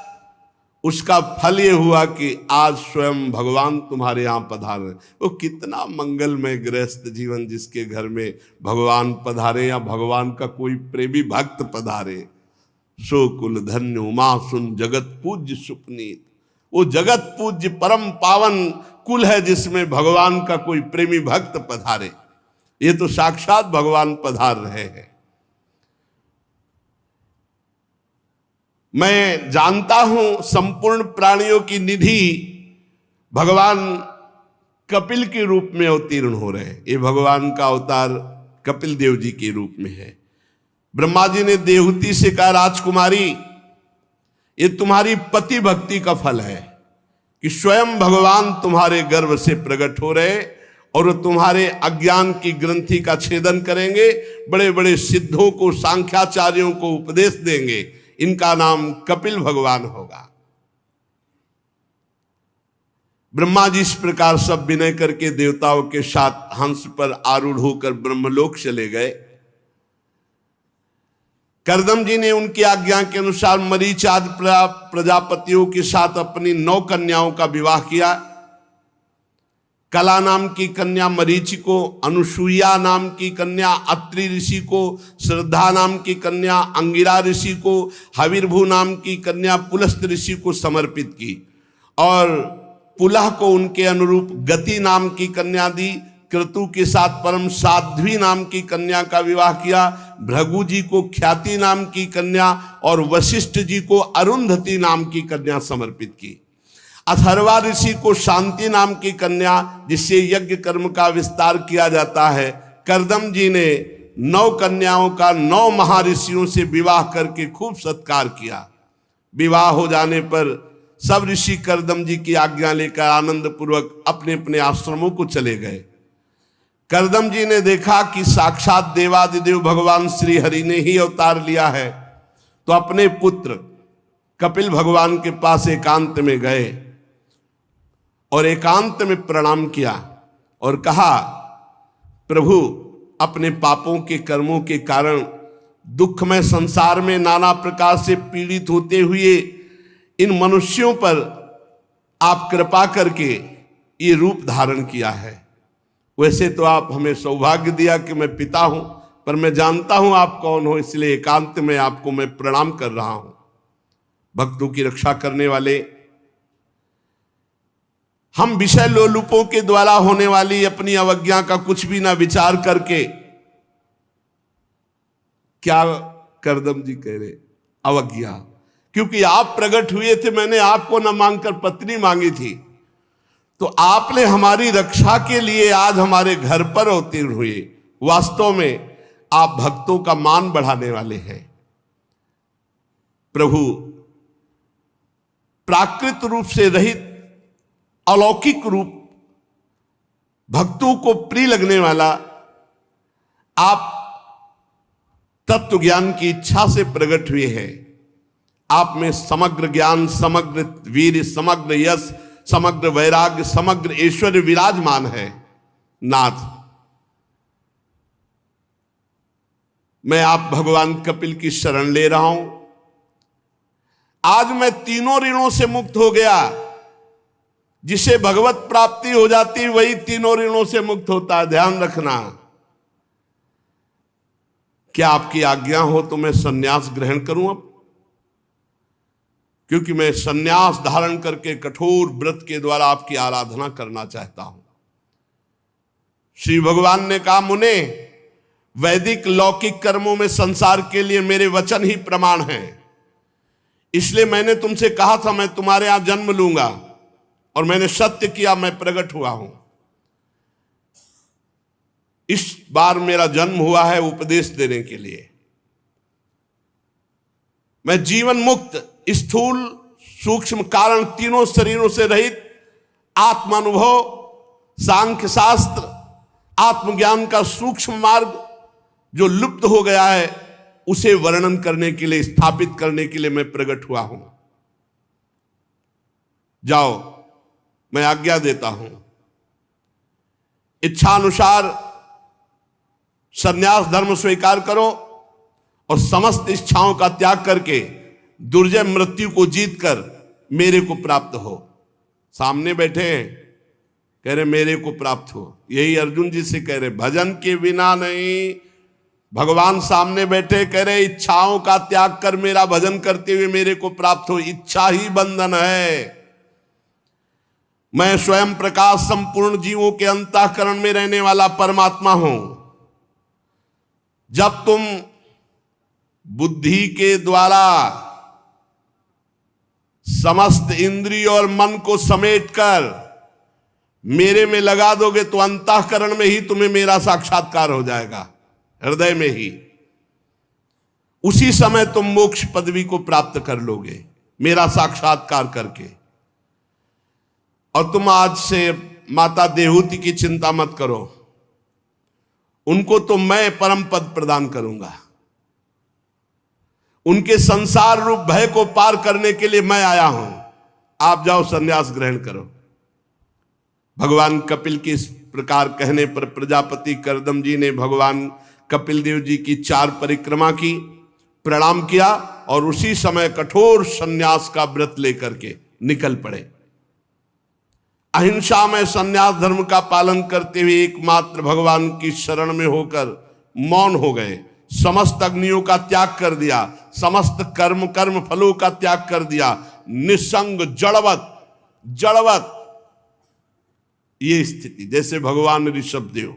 उसका फल ये हुआ कि आज स्वयं भगवान तुम्हारे यहां पधारे। वो कितना मंगलमय गृहस्थ जीवन जिसके घर में भगवान पधारे या भगवान का कोई प्रेमी भक्त पधारे। सो कुल धन्य उमा सुन जगत पूज्य सुपनीत। वो जगत पूज्य परम पावन कुल है जिसमें भगवान का कोई प्रेमी भक्त पधारे। ये तो साक्षात भगवान पधार रहे हैं। मैं जानता हूं संपूर्ण प्राणियों की निधि भगवान कपिल के रूप में अवतीर्ण हो रहे हैं। ये भगवान का अवतार कपिल देव जी के रूप में है। ब्रह्मा जी ने देवहूति से कहा, राजकुमारी, ये तुम्हारी पति भक्ति का फल है कि स्वयं भगवान तुम्हारे गर्भ से प्रकट हो रहे और तुम्हारे अज्ञान की ग्रंथि का छेदन करेंगे, बड़े बड़े सिद्धों को, सांख्याचार्यों को उपदेश देंगे। इनका नाम कपिल भगवान होगा। ब्रह्मा जी इस प्रकार सब विनय करके देवताओं के साथ हंस पर आरूढ़ होकर ब्रह्मलोक चले गए। करदम जी ने उनकी आज्ञा के अनुसार मरीच आदि प्रजापतियों के साथ अपनी 9 कन्याओं का विवाह किया। कला नाम की कन्या मरीचि को, अनुसुईया नाम की कन्या अत्रि ऋषि को, श्रद्धा नाम की कन्या अंगिरा ऋषि को, हविर्भु नाम की कन्या पुलस्त ऋषि को समर्पित की। और पुलह को उनके अनुरूप गति नाम की कन्या दी, क्रतु के साथ परम साध्वी नाम की कन्या का विवाह किया, भृगु जी को ख्याति नाम की कन्या और वशिष्ठ जी को अरुंधति नाम की कन्या समर्पित की। अथर्वा ऋषि को शांति नाम की कन्या, जिससे यज्ञ कर्म का विस्तार किया जाता है। कर्दम जी ने 9 कन्याओं का 9 महर्षियों से विवाह करके खूब सत्कार किया। विवाह हो जाने पर सब ऋषि कर्दम जी की आज्ञा लेकर आनंद पूर्वक अपने अपने आश्रमों को चले गए। कर्दम जी ने देखा कि साक्षात देवादिदेव भगवान श्री हरि ने ही अवतार लिया है, तो अपने पुत्र कपिल भगवान के पास एकांत में गए और एकांत में प्रणाम किया और कहा, प्रभु, अपने पापों के कर्मों के कारण दुखमय संसार में नाना प्रकार से पीड़ित होते हुए इन मनुष्यों पर आप कृपा करके ये रूप धारण किया है। वैसे तो आप हमें सौभाग्य दिया कि मैं पिता हूं, पर मैं जानता हूं आप कौन हो, इसलिए एकांत में आपको मैं प्रणाम कर रहा हूं। भक्तों की रक्षा करने वाले, हम विषय लोलुपों के द्वारा होने वाली अपनी अवज्ञा का कुछ भी ना विचार करके, क्या कर्दम जी कह रहे, अवज्ञा, क्योंकि आप प्रकट हुए थे, मैंने आपको न मांगकर पत्नी मांगी थी, तो आपने हमारी रक्षा के लिए आज हमारे घर पर अवतीर्ण हुए। वास्तव में आप भक्तों का मान बढ़ाने वाले हैं। प्रभु, प्राकृत रूप से रहित अलौकिक रूप, भक्तों को प्रिय लगने वाला, आप तत्व ज्ञान की इच्छा से प्रकट हुए हैं। आप में समग्र ज्ञान, समग्र वीर, समग्र यश, समग्र वैराग्य, समग्र ऐश्वर्य विराजमान है। नाथ, मैं आप भगवान कपिल की शरण ले रहा हूं। आज मैं तीनों ऋणों से मुक्त हो गया। जिसे भगवत प्राप्ति हो जाती वही तीनों ऋणों से मुक्त होता है, ध्यान रखना। क्या आपकी आज्ञा हो तो मैं सन्यास ग्रहण करूं अब, क्योंकि मैं सन्यास धारण करके कठोर व्रत के द्वारा आपकी आराधना करना चाहता हूं। श्री भगवान ने कहा, मुने, वैदिक लौकिक कर्मों में संसार के लिए मेरे वचन ही प्रमाण है। इसलिए मैंने तुमसे कहा था मैं तुम्हारे यहां जन्म लूंगा, और मैंने सत्य किया, मैं प्रकट हुआ हूं। इस बार मेरा जन्म हुआ है उपदेश देने के लिए। मैं जीवन मुक्त, स्थूल सूक्ष्म कारण तीनों शरीरों से रहित आत्मानुभव, सांख्य शास्त्र, आत्मज्ञान का सूक्ष्म मार्ग जो लुप्त हो गया है, उसे वर्णन करने के लिए, स्थापित करने के लिए मैं प्रकट हुआ हूं। जाओ, मैं आज्ञा देता हूं। इच्छानुसार सन्यास धर्म स्वीकार करो और समस्त इच्छाओं का त्याग करके दुर्जय मृत्यु को जीतकर मेरे को प्राप्त हो। सामने बैठे हैं, कह रहे मेरे को प्राप्त हो। यही अर्जुन जी से कह रहे, भजन के बिना नहीं। भगवान सामने बैठे कह रहे, इच्छाओं का त्याग कर मेरा भजन करते हुए मेरे को प्राप्त हो। इच्छा ही बंधन है। मैं स्वयं प्रकाश संपूर्ण जीवों के अंतःकरण में रहने वाला परमात्मा हूं। जब तुम बुद्धि के द्वारा समस्त इंद्रिय और मन को समेटकर मेरे में लगा दोगे तो अंतःकरण में ही तुम्हें मेरा साक्षात्कार हो जाएगा, हृदय में ही। उसी समय तुम मोक्ष पदवी को प्राप्त कर लोगे मेरा साक्षात्कार करके। और तुम आज से माता देहूति की चिंता मत करो, उनको तो मैं परम पद प्रदान करूंगा। उनके संसार रूप भय को पार करने के लिए मैं आया हूं। आप जाओ, सन्यास ग्रहण करो। भगवान कपिल के इस प्रकार कहने पर प्रजापति कर्दम जी ने भगवान कपिल देव जी की 4 परिक्रमा की, प्रणाम किया और उसी समय कठोर सन्यास का व्रत लेकर के निकल पड़े। अहिंसा में सन्यास धर्म का पालन करते हुए एकमात्र भगवान की शरण में होकर मौन हो गए। समस्त अग्नियों का त्याग कर दिया, समस्त कर्म फलों का त्याग कर दिया। निसंग जड़वत ये स्थिति, जैसे भगवान ऋषभदेव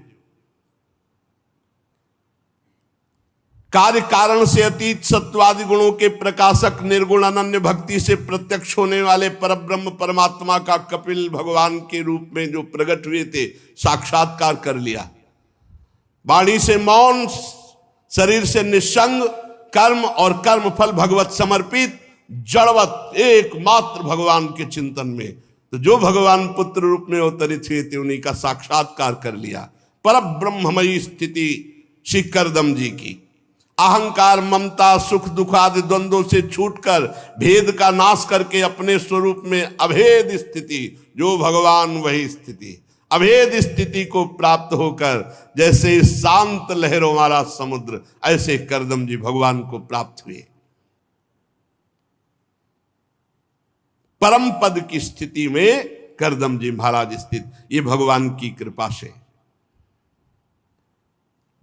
कार्य कारण से अतीत सत्वादि गुणों के प्रकाशक निर्गुण अनन्य भक्ति से प्रत्यक्ष होने वाले परब्रह्म परमात्मा का कपिल भगवान के रूप में जो प्रकट हुए थे, साक्षात्कार कर लिया। वाणी से मौन, शरीर से निस्संग, कर्म और कर्म फल भगवत समर्पित, जड़वत एकमात्र भगवान के चिंतन में। तो जो भगवान पुत्र रूप में अवतरित हुए थे उन्हीं का साक्षात्कार कर लिया। परब्रह्ममयी स्थिति श्री करदम जी की, अहंकार ममता सुख दुख आदि द्वंद्वों से छूटकर भेद का नाश करके अपने स्वरूप में अभेद स्थिति, जो भगवान वही स्थिति, अभेद स्थिति को प्राप्त होकर जैसे शांत लहरों वाला समुद्र, ऐसे करदम जी भगवान को प्राप्त हुए। परम पद की स्थिति में करदम जी महाराज स्थित, ये भगवान की कृपा से।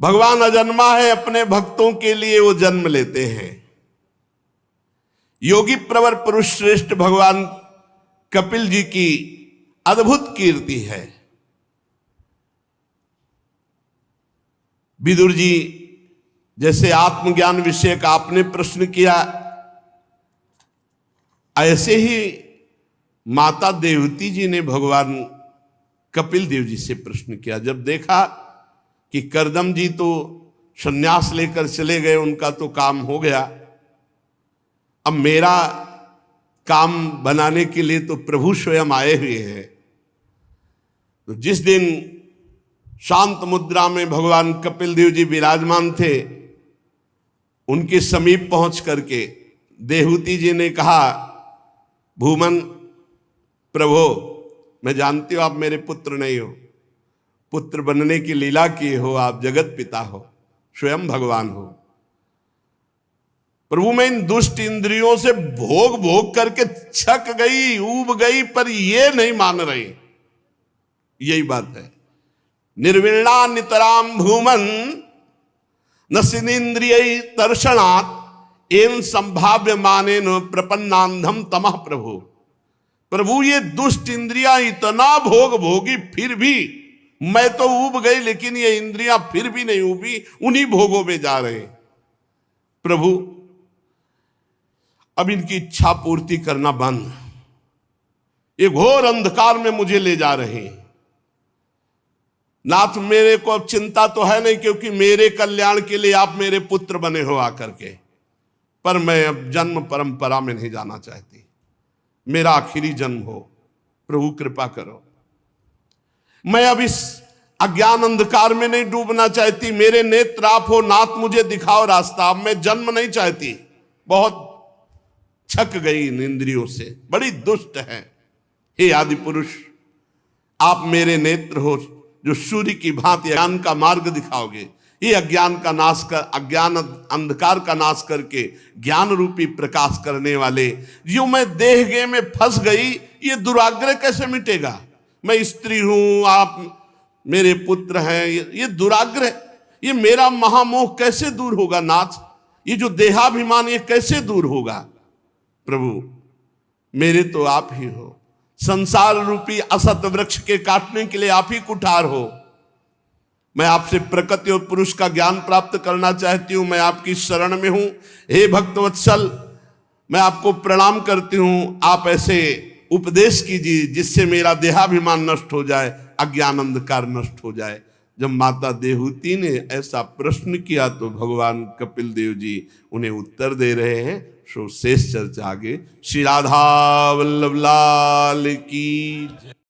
भगवान अजन्मा है, अपने भक्तों के लिए वो जन्म लेते हैं। योगी प्रवर पुरुष श्रेष्ठ भगवान कपिल जी की अद्भुत कीर्ति है। विदुर जी जैसे आत्मज्ञान विषय का आपने प्रश्न किया, ऐसे ही माता देवती जी ने भगवान कपिल देव जी से प्रश्न किया। जब देखा कि करदम जी तो संन्यास लेकर चले गए, उनका तो काम हो गया, अब मेरा काम बनाने के लिए तो प्रभु स्वयं आए हुए हैं। तो जिस दिन शांत मुद्रा में भगवान कपिल देव जी विराजमान थे, उनके समीप पहुंच करके देहूति जी ने कहा, भूमन प्रभो, मैं जानती हूं आप मेरे पुत्र नहीं हो, पुत्र बनने की लीला किए हो, आप जगत पिता हो, स्वयं भगवान हो। प्रभु मैं इन दुष्ट इंद्रियों से भोग भोग करके छक गई, ऊब गई, पर ये नहीं मान रही। यही बात है। निर्विणा नितराम भूमन नसिनेन्द्रिय तर्षणात् एन संभाव्य माने न प्रपन्नांधम तमः प्रभु। प्रभु ये दुष्ट इंद्रियां इतना भोग भोगी, फिर भी मैं तो ऊब गई, लेकिन ये इंद्रियां फिर भी नहीं ऊबी, उन्हीं भोगों में जा रहे। प्रभु अब इनकी इच्छा पूर्ति करना बंद, ये घोर अंधकार में मुझे ले जा रहे हैं। नाथ मेरे को अब चिंता तो है नहीं, क्योंकि मेरे कल्याण के लिए आप मेरे पुत्र बने हो आकर के, पर मैं अब जन्म परंपरा में नहीं जाना चाहती, मेरा आखिरी जन्म हो, प्रभु कृपा करो। मैं अब इस अज्ञान अंधकार में नहीं डूबना चाहती, मेरे नेत्र आप हो, नाथ मुझे दिखाओ रास्ता, अब मैं जन्म नहीं चाहती, बहुत छक गई इन इंद्रियों से, बड़ी दुष्ट है। हे आदि पुरुष, आप मेरे नेत्र हो जो सूर्य की भांति ज्ञान का मार्ग दिखाओगे। ये अज्ञान का नाश कर, अज्ञान अंधकार का नाश करके ज्ञान रूपी प्रकाश करने वाले, जो मैं देहगे में फंस गई, ये दुराग्रह कैसे मिटेगा? मैं स्त्री हूं, आप मेरे पुत्र हैं, ये दुराग्रह, ये मेरा महामोह कैसे दूर होगा नाथ? ये जो देहाभिमान ये कैसे दूर होगा? प्रभु मेरे तो आप ही हो, संसार रूपी असत वृक्ष के काटने के लिए आप ही कुठार हो। मैं आपसे प्रकृति और पुरुष का ज्ञान प्राप्त करना चाहती हूं, मैं आपकी शरण में हूं। हे भक्तवत्सल, मैं आपको प्रणाम करती हूं, आप ऐसे उपदेश कीजिए जिससे मेरा देहाभिमान नष्ट हो जाए, अज्ञान अंधकार नष्ट हो जाए। जब माता देहूति ने ऐसा प्रश्न किया तो भगवान कपिल देव जी उन्हें उत्तर दे रहे हैं। सो शेष चर्चा आगे। श्री राधा वल्लभ लाल की।